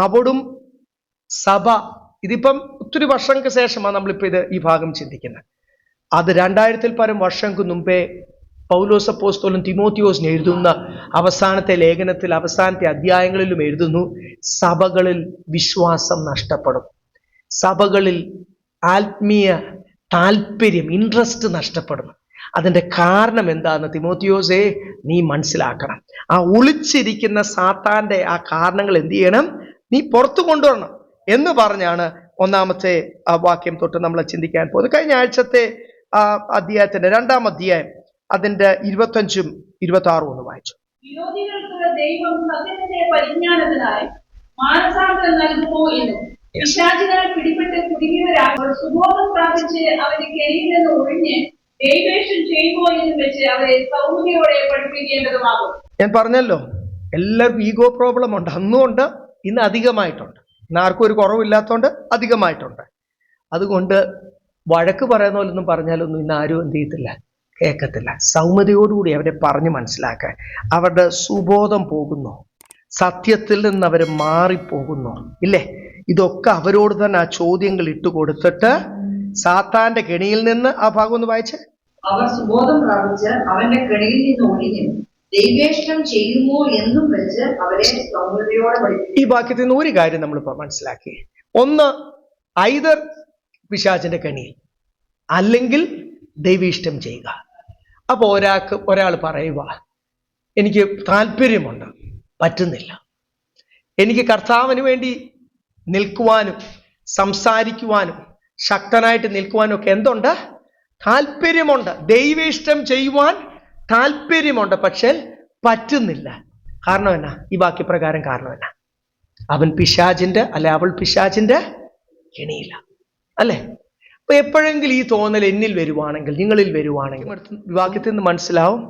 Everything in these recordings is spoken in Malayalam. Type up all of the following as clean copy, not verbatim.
അവിടും സഭ ഇതിപ്പം ഒത്തിരി വർഷങ്ങൾക്ക് ശേഷമാണ് നമ്മളിപ്പോൾ ഈ ഭാഗം ചിന്തിക്കുന്നത്. അത് 2000-ൽ പരം വർഷങ്ങൾക്ക് മുമ്പേ പൗലോസ് അപ്പോസ്തലൻ തിമോത്തിയോസിന് എഴുതുന്ന അവസാനത്തെ ലേഖനത്തിൽ അവസാനത്തെ അധ്യായങ്ങളിലും എഴുതുന്നു, സഭകളിൽ വിശ്വാസം നഷ്ടപ്പെടും, സഭകളിൽ ആത്മീയ താല്പര്യം ഇൻട്രസ്റ്റ് നഷ്ടപ്പെടും. അതിൻ്റെ കാരണം എന്താണെന്ന് തിമോത്തിയോസേ നീ മനസ്സിലാക്കണം. ആ ഒളിച്ചിരിക്കുന്ന സാത്താൻ്റെ ആ കാരണങ്ങൾ എന്ത് ചെയ്യണം, നീ പുറത്തു കൊണ്ടുവരണം എന്ന് പറഞ്ഞാണ് ഒന്നാമത്തെ വാക്യം തൊട്ട് നമ്മൾ ചിന്തിക്കാൻ പോകുന്നത്. കഴിഞ്ഞ ആഴ്ചത്തെ അധ്യായത്തിന്റെ 2-ാം അധ്യായം അതിന്റെ 25-ഉം 26-ഉം ഒന്ന് വായിച്ചു. വിരോധികൾക്ക് ദൈവം സത്യത്തിന്റെ പരിജ്ഞാനത്തിനായി മാനസാന്തരം നൽകുമോ എന്നും പിശാചിനാൽ പിടിപെട്ട് കുടുങ്ങിയവരാൾ സുബോധം പ്രാപിച്ച് അവന്റെ കെണിയിൽ നിന്ന് ഒഴിഞ്ഞ് ദൈവേഷം ചെയ്യുമോ എന്നും വെച്ച് അവരെ സൗമ്യതയോടെ പഠിപ്പിക്കേണ്ടതുമാകും. ഞാൻ പറഞ്ഞല്ലോ, എല്ലാവർക്കും ഈഗോ പ്രോബ്ലം ഉണ്ട്, അന്നും ഉണ്ട്, ഇന്ന് അധികമായിട്ടുണ്ട്. ഇന്ന് ആർക്കും ഒരു കുറവില്ലാത്തതുകൊണ്ട് അധികമായിട്ടുണ്ട്. അതുകൊണ്ട് വഴക്ക് പറയുന്ന പോലൊന്നും പറഞ്ഞാലൊന്നും ഇന്ന് ആരും എന്ത് ചെയ്യത്തില്ല, കേൾക്കത്തില്ല. സൗമ്യതയോടുകൂടി അവരെ പറഞ്ഞ് മനസ്സിലാക്കാൻ. അവരുടെ സുബോധം പോകുന്നു, സത്യത്തിൽ നിന്ന് അവർ മാറിപ്പോകുന്നു, ഇല്ലേ? ഇതൊക്കെ അവരോട് തന്നെ ആ ചോദ്യങ്ങൾ ഇട്ട് കൊടുത്തിട്ട് സാത്താന്റെ കെണിയിൽ നിന്ന് ആ ഭാഗം ഒന്ന് വായിച്ച്. അവർ സുബോധം പ്രാപിച്ച് അവന്റെ കെണിയിൽ നിന്ന് ഒഴിഞ്ഞു ദൈവേഷ്ടം ചെയ്യുമോ എന്നും വെച്ച് അവരെ സൗമ്യതയോടെ പഠിപ്പിക്കും. ഈ വാക്യത്തിൽ നിന്ന് ഒരു കാര്യം നമ്മളിപ്പോൾ മനസ്സിലാക്കി. ഒന്ന്, ഐദർ പിശാചിന്റെ കെണിയിൽ, അല്ലെങ്കിൽ ദൈവേഷ്ടം ചെയ്യുക. അപ്പോൾ ഒരാൾ പറയുക, എനിക്ക് താല്പര്യമുണ്ട്, പറ്റുന്നില്ല, എനിക്ക് കർത്താവിന് വേണ്ടി നിൽക്കുവാനും സംസാരിക്കുവാനും ശക്തനായിട്ട് നിൽക്കുവാനും ഒക്കെ എന്തുണ്ട്, താല്പര്യമുണ്ട്, ദൈവേഷ്ടം ചെയ്യുവാൻ താല്പര്യമുണ്ട്, പക്ഷേ പറ്റുന്നില്ല. കാരണം എന്നാ? ഈ വാക്യപ്രകാരം കാരണം എന്നാ? അവൻ പിശാചിന്റെ അല്ലെ അവൾ പിശാചിന്റെ കെണിയില്ല, അല്ലേ? അപ്പൊ എപ്പോഴെങ്കിലും ഈ തോന്നൽ എന്നിൽ വരുവാണെങ്കിൽ, നിങ്ങളിൽ വരുവാണെങ്കിൽ, വാക്യത്തിൽ നിന്ന് മനസ്സിലാവും,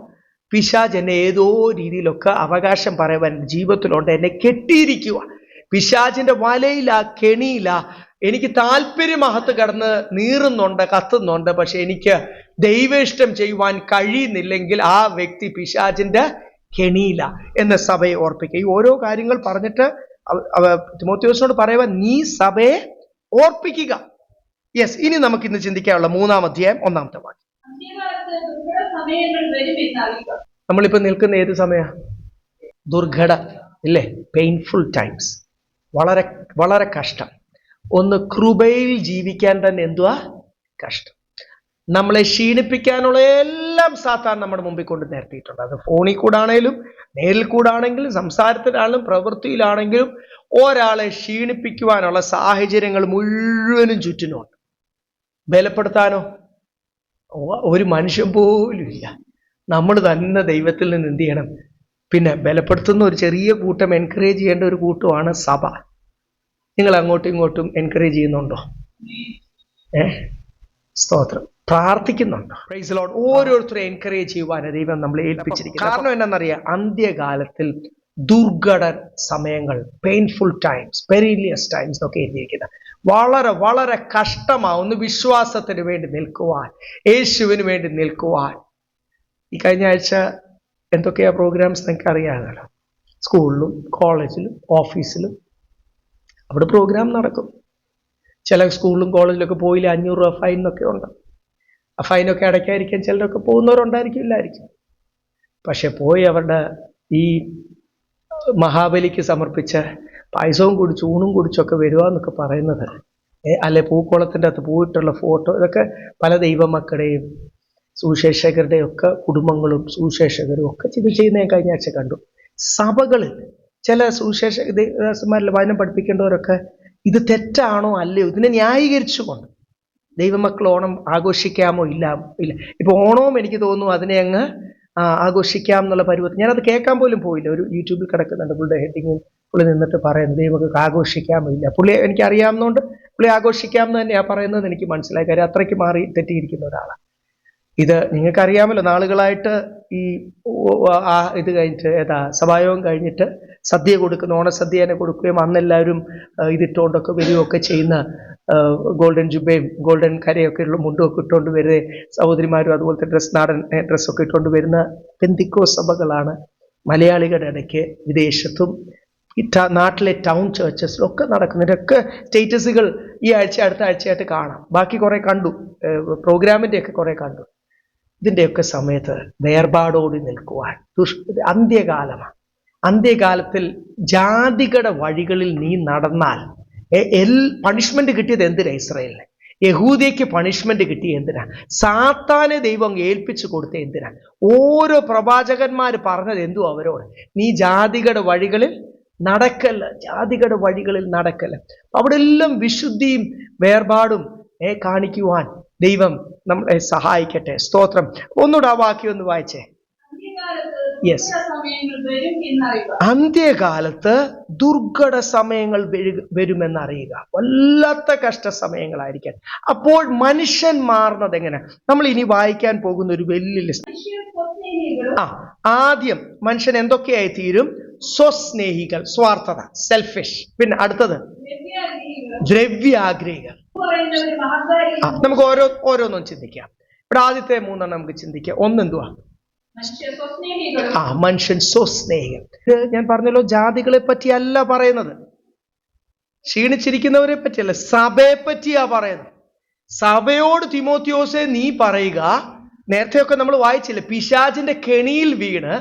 പിശാച് എന്നെ ഏതോ രീതിയിലൊക്കെ അവകാശം പറയുവാൻ ജീവിതത്തിലുണ്ട്, എന്നെ കെട്ടിയിരിക്കുക, പിശാചിന്റെ വലയില, കെണിയില, എനിക്ക് താല്പര്യമകത്ത് കിടന്ന് നീറുന്നുണ്ട്, കത്തുന്നുണ്ട്, പക്ഷെ എനിക്ക് ദൈവേഷ്ടം ചെയ്യുവാൻ കഴിയുന്നില്ലെങ്കിൽ ആ വ്യക്തി പിശാചിന്റെ കെണിയില എന്ന് സഭയെ ഓർപ്പിക്കുക. ഈ ഓരോ കാര്യങ്ങൾ പറഞ്ഞിട്ട് തിമോത്തിയോസിനോട് പറയുവാൻ, നീ സഭയെ ഓർപ്പിക്കുക. യെസ്, ഇനി നമുക്ക് ഇന്ന് ചിന്തിക്കാനുള്ള 3-ാം അധ്യായം 1-ാമത്തെ വാക്യം. നമ്മളിപ്പോ നിൽക്കുന്ന ഏത് സമയ? ദുർഘട, ഇല്ലേ? പെയിൻഫുൾ ടൈംസ്, വളരെ വളരെ കഷ്ടം. ഒന്ന്, കൃപയിൽ ജീവിക്കാൻ തന്നെ എന്തുവാ കഷ്ടം. നമ്മളെ ക്ഷീണിപ്പിക്കാനുള്ള എല്ലാം സാത്താൻ നമ്മുടെ മുമ്പിൽ കൊണ്ട് നിർത്തിയിട്ടുണ്ട്. അത് ഫോണിൽ കൂടാണേലും നേരിൽ കൂടാണെങ്കിലും സംസാരത്തിലാണെങ്കിലും പ്രവൃത്തിയിലാണെങ്കിലും ഒരാളെ ക്ഷീണിപ്പിക്കുവാനുള്ള സാഹചര്യങ്ങൾ മുഴുവനും ചുറ്റിനുണ്ട്. ബലപ്പെടുത്താനോ ഒരു മനുഷ്യൻ പോലും ഇല്ല. നമ്മൾ തന്നെ ദൈവത്തിൽ നിന്ന് എന്ത് ചെയ്യണം? പിന്നെ ബലപ്പെടുത്തുന്ന ഒരു ചെറിയ കൂട്ടം, എൻകറേജ് ചെയ്യേണ്ട ഒരു കൂട്ടമാണ് സഭ. നിങ്ങൾ അങ്ങോട്ടും ഇങ്ങോട്ടും എൻകറേജ് ചെയ്യുന്നുണ്ടോ? സ്തോത്രം. പ്രാർത്ഥിക്കുന്നുണ്ടോ? Praise the lord. ഓരോരുത്തരും എൻകറേജ് ചെയ്യുവാൻ ദൈവം നമ്മളെ ഏൽപ്പിച്ചിരിക്കുന്നു. കാരണം എന്താണെന്നറിയാം? അന്ത്യകാലത്തിൽ ദുർഘട സമയങ്ങൾ, പെയിൻഫുൾ ടൈംസ്, പെരിലിയസ് ടൈംസ് ഒക്കെ എഴുതിയിരിക്കുന്നത്. വളരെ വളരെ കഷ്ടമാവുന്ന വിശ്വാസത്തിന് വേണ്ടി നിൽക്കുവാൻ, യേശുവിന് വേണ്ടി നിൽക്കുവാൻ. ഈ കഴിഞ്ഞ ആഴ്ച എന്തൊക്കെയാ പ്രോഗ്രാംസ് നിങ്ങൾക്ക് അറിയാമല്ലോ. സ്കൂളിലും കോളേജിലും ഓഫീസിലും അവിടെ പ്രോഗ്രാം നടക്കും. ചില സ്കൂളിലും കോളേജിലൊക്കെ പോയില്ല 500 രൂപ ഫൈൻ എന്നൊക്കെ ഉണ്ട്. ആ ഫൈനൊക്കെ അടയ്ക്കാതിരിക്കാൻ ചിലരൊക്കെ പോകുന്നവരുണ്ടായിരിക്കില്ലായിരിക്കും. പക്ഷെ പോയി അവരുടെ ഈ മഹാബലിക്ക് സമർപ്പിച്ച പായസവും കുടിച്ച് ഊണും കുടിച്ചൊക്കെ വരിക എന്നൊക്കെ പറയുന്നത്, അല്ലെ പൂക്കോളത്തിൻ്റെ അകത്ത് പോയിട്ടുള്ള ഫോട്ടോ, ഇതൊക്കെ പല ദൈവമക്കളുടെയും സുവിശേഷകരുടെയും ഒക്കെ കുടുംബങ്ങളും സുവിശേഷകരും ഒക്കെ ഇത് ചെയ്യുന്ന ഞാൻ കഴിഞ്ഞ ആഴ്ച കണ്ടു. സഭകളിൽ ചില സുവിശേഷന്മാരിൽ വചനം പഠിപ്പിക്കേണ്ടവരൊക്കെ ഇത് തെറ്റാണോ അല്ലയോ ഇതിനെ ന്യായീകരിച്ചുകൊണ്ട് ദൈവമക്കൾ ഓണം ആഘോഷിക്കാമോ ഇല്ല. ഇപ്പൊ ഓണവും എനിക്ക് തോന്നുന്നു അതിനെ അങ്ങ് ആഘോഷിക്കാം എന്നുള്ള പരുവത്തിൽ. ഞാനത് കേൾക്കാൻ പോലും പോയില്ല. ഒരു യൂട്യൂബിൽ കിടക്കുന്നുണ്ട്, പുള്ളിയുടെ ഹെഡിങ് പുള്ളി നിന്നിട്ട് പറയുന്നത് ദൈവമക്കൾക്ക് ആഘോഷിക്കാമോ ഇല്ല. പുള്ളി എനിക്ക് അറിയാവുന്നതുകൊണ്ട് പുള്ളി ആഘോഷിക്കാമെന്ന് തന്നെയാണ് പറയുന്നത്. എനിക്ക് മനസ്സിലായി. കാര്യം അത്രയ്ക്ക് മാറി തെറ്റിയിരിക്കുന്ന ഒരാളാണ്. ഇത് നിങ്ങൾക്കറിയാമല്ലോ, നാളുകളായിട്ട് ഈ ഇത് കഴിഞ്ഞിട്ട് സഭായോഗം കഴിഞ്ഞിട്ട് സദ്യ കൊടുക്കുന്ന, ഓണസദ്യനെ കൊടുക്കുകയും അന്നെല്ലാവരും ഇതിട്ടുകൊണ്ടൊക്കെ വരികയൊക്കെ ചെയ്യുന്ന ഗോൾഡൻ ജുബയും ഗോൾഡൻ കരയൊക്കെ ഉള്ള മുണ്ടുമൊക്കെ ഇട്ടുകൊണ്ട് വരുന്ന സഹോദരിമാരും അതുപോലത്തെ നാടൻ ഡ്രസ്സൊക്കെ ഇട്ടുകൊണ്ട് വരുന്ന പെന്തിക്കോസ് സഭകളാണ് മലയാളികളുടെ ഇടയ്ക്ക് വിദേശത്തും നാട്ടിലെ ടൗൺ ചേർച്ചസിലും ഒക്കെ നടക്കുന്നതിൻ്റെയൊക്കെ സ്റ്റേറ്റസുകൾ ഈ ആഴ്ച അടുത്ത ആഴ്ചയായിട്ട് കാണാം. ബാക്കി കുറേ കണ്ടു, പ്രോഗ്രാമിൻ്റെയൊക്കെ കുറേ കണ്ടു. ഇതിൻ്റെയൊക്കെ സമയത്ത് വേർപാടോടി നിൽക്കുവാൻ അന്ത്യകാലമാണ്. അന്ത്യകാലത്തിൽ ജാതികളുടെ വഴികളിൽ നീ നടന്നാൽ പണിഷ്മെന്റ് കിട്ടിയത് എന്തിനാ? ഇസ്രായേലിന്, യഹൂദയ്ക്ക് പണിഷ്മെന്റ് കിട്ടിയ എന്തിനാ? സാത്താനെ ദൈവം ഏൽപ്പിച്ചു കൊടുത്ത എന്തിനാ? ഓരോ പ്രവാചകന്മാർ പറഞ്ഞത് എന്തു അവരോട്? നീ ജാതികളുടെ വഴികളിൽ നടക്കല്ല, ജാതികളുടെ വഴികളിൽ നടക്കല്ല. അവിടെ എല്ലാം വിശുദ്ധിയും വേർപാടും കാണിക്കുവാൻ ദൈവം നമ്മളെ സഹായിക്കട്ടെ. സ്തോത്രം. ഒന്നുകൂടെ ആ വാക്യം ഒന്ന് വായിച്ചേ. യെസ്, അന്ത്യകാലത്ത് ദുർഘട സമയങ്ങൾ വരുമെന്നറിയുക. വല്ലാത്ത കഷ്ട സമയങ്ങളായിരിക്കാൻ. അപ്പോൾ മനുഷ്യൻ മാറുന്നത് എങ്ങനെ? നമ്മൾ ഇനി വായിക്കാൻ പോകുന്ന ഒരു വലിയ ലിസ്റ്റ്. ആദ്യം മനുഷ്യൻ എന്തൊക്കെയായി തീരും? സ്വസ്നേഹികൾ, സ്വാർത്ഥത, സെൽഫിഷ്. പിന്നെ അടുത്തത് ദ്രവ്യാഗ്രഹികൾ. നമുക്ക് ഓരോന്നും ചിന്തിക്കാം. ഇവിടെ ആദ്യത്തെ മൂന്നെണ്ണം നമുക്ക് ചിന്തിക്കാം. ഒന്നെന്തുവാ? മനുഷ്യൻ സ്വസ്നേഹികൾ. ഞാൻ പറഞ്ഞല്ലോ, ജാതികളെ പറ്റിയല്ല പറയുന്നത്, ക്ഷീണിച്ചിരിക്കുന്നവരെ പറ്റിയല്ല, സഭയെ പറ്റിയാ പറയുന്നത്. സഭയോട് തിമോത്തിയോസെ നീ പറയുക. നേരത്തെയൊക്കെ നമ്മൾ വായിച്ചില്ലേ, പിശാചിന്റെ കെണിയിൽ വീണ്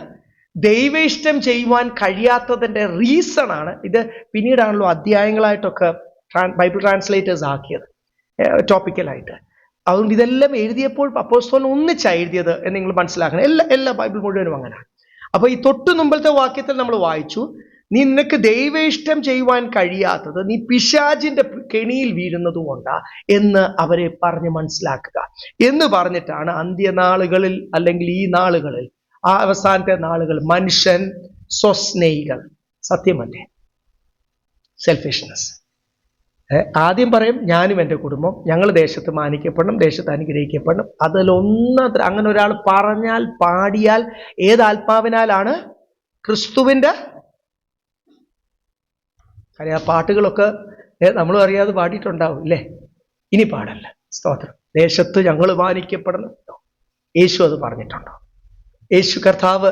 ദൈവ ഇഷ്ടം ചെയ്യുവാൻ കഴിയാത്തതിന്റെ റീസൺ ആണ് ഇത്. പിന്നീടാണല്ലോ അധ്യായങ്ങളായിട്ടൊക്കെ ബൈബിൾ ട്രാൻസ്ലേറ്റേഴ്സ് ആക്കിയത്, ടോപ്പിക്കലായിട്ട്. അതുകൊണ്ട് ഇതെല്ലാം എഴുതിയപ്പോൾ അപ്പോസ്തലൻ ഒന്നിച്ചാണ് എഴുതിയത് എന്ന് നിങ്ങൾ മനസ്സിലാക്കണം. എല്ലാ ബൈബിൾ മുഴുവനും അങ്ങനെയാണ്. അപ്പൊ ഈ തൊട്ടു മുമ്പത്തെ വാക്യത്തിൽ നമ്മൾ വായിച്ചു, നിനക്ക് ദൈവ ഇഷ്ടം ചെയ്യുവാൻ കഴിയാത്തത് നീ പിശാചിന്റെ കെണിയിൽ വീഴുന്നത് കൊണ്ടാ എന്ന് അവരെ പറഞ്ഞ് മനസ്സിലാക്കുക എന്ന് പറഞ്ഞിട്ടാണ് അന്ത്യനാളുകളിൽ, അല്ലെങ്കിൽ ഈ നാളുകളിൽ, ആ അവസാനത്തെ നാളുകൾ, മനുഷ്യൻ സ്വസ്നേഹികൾ. സത്യമല്ലേ? സെൽഫിഷ്നെസ്. ആദ്യം പറയും, ഞാനും എൻ്റെ കുടുംബം, ഞങ്ങൾ ദേശത്ത് മാനിക്കപ്പെടണം, ദേശത്ത് അനുഗ്രഹിക്കപ്പെടണം. അങ്ങനെ ഒരാൾ പറഞ്ഞാൽ, പാടിയാൽ ഏത് ആത്മാവിനാലാണ്? ക്രിസ്തുവിൻ്റെ. കാര്യം ആ പാട്ടുകളൊക്കെ നമ്മളും അറിയാതെ പാടിയിട്ടുണ്ടാവും ഇല്ലേ? ഇനി പാടല്ല. സ്തോത്രം. ദേശത്ത് ഞങ്ങൾ മാനിക്കപ്പെടണം. യേശു അത് പറഞ്ഞിട്ടുണ്ടോ? യേശു കർത്താവ്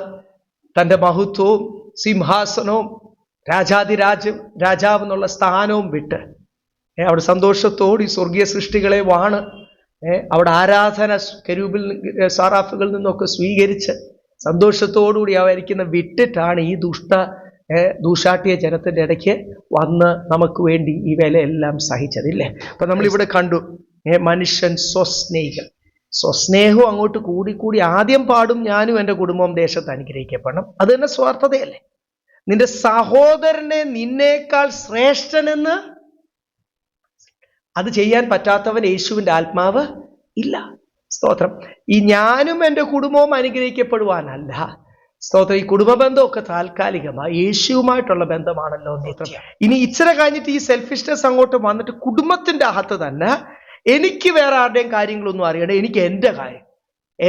തൻ്റെ മഹത്വവും സിംഹാസനവും രാജാവ് എന്നുള്ള സ്ഥാനവും വിട്ട് അവിടെ സന്തോഷത്തോടെ ഈ സ്വർഗീയ സൃഷ്ടികളെ വാണ് അവിടെ ആരാധന കെരൂബിൽ സാറാഫുകളിൽ നിന്നൊക്കെ സ്വീകരിച്ച് സന്തോഷത്തോടുകൂടി അവരിക്കുന്ന വിട്ടിട്ടാണ് ഈ ദൂഷാട്ടിയ ജനത്തിന്റെ ഇടയ്ക്ക് വന്ന് നമുക്ക് വേണ്ടി ഈ വിലയെല്ലാം സഹിച്ചതില്ലേ? അപ്പൊ നമ്മളിവിടെ കണ്ടു, മനുഷ്യൻ സ്വസ്നേഹികൾ. സ്വസ്നേഹവും അങ്ങോട്ട് കൂടി ആദ്യം പാടും, ഞാനും എൻ്റെ കുടുംബവും ദേശത്ത് അനുഗ്രഹിക്കപ്പെടണം. അത് തന്നെ സ്വാർത്ഥതയല്ലേ? നിന്റെ സഹോദരനെ നിന്നേക്കാൾ ശ്രേഷ്ഠനെന്ന് അത് ചെയ്യാൻ പറ്റാത്തവൻ യേശുവിൻ്റെ ആത്മാവ് ഇല്ല. സ്തോത്രം. ഈ ഞാനും എൻ്റെ കുടുംബവും അനുഗ്രഹിക്കപ്പെടുവാനല്ല. സ്തോത്രം. ഈ കുടുംബ ബന്ധമൊക്കെ താൽക്കാലികമായി യേശുവുമായിട്ടുള്ള ബന്ധമാണല്ലോ. ഇനി ഇച്ചിരി കഴിഞ്ഞിട്ട് ഈ സെൽഫിഷ്നെസ് അങ്ങോട്ട് വന്നിട്ട് കുടുംബത്തിന്റെ അകത്ത് തന്നെ എനിക്ക് വേറെ ആരുടെയും കാര്യങ്ങളൊന്നും അറിയണ്ട, എനിക്ക്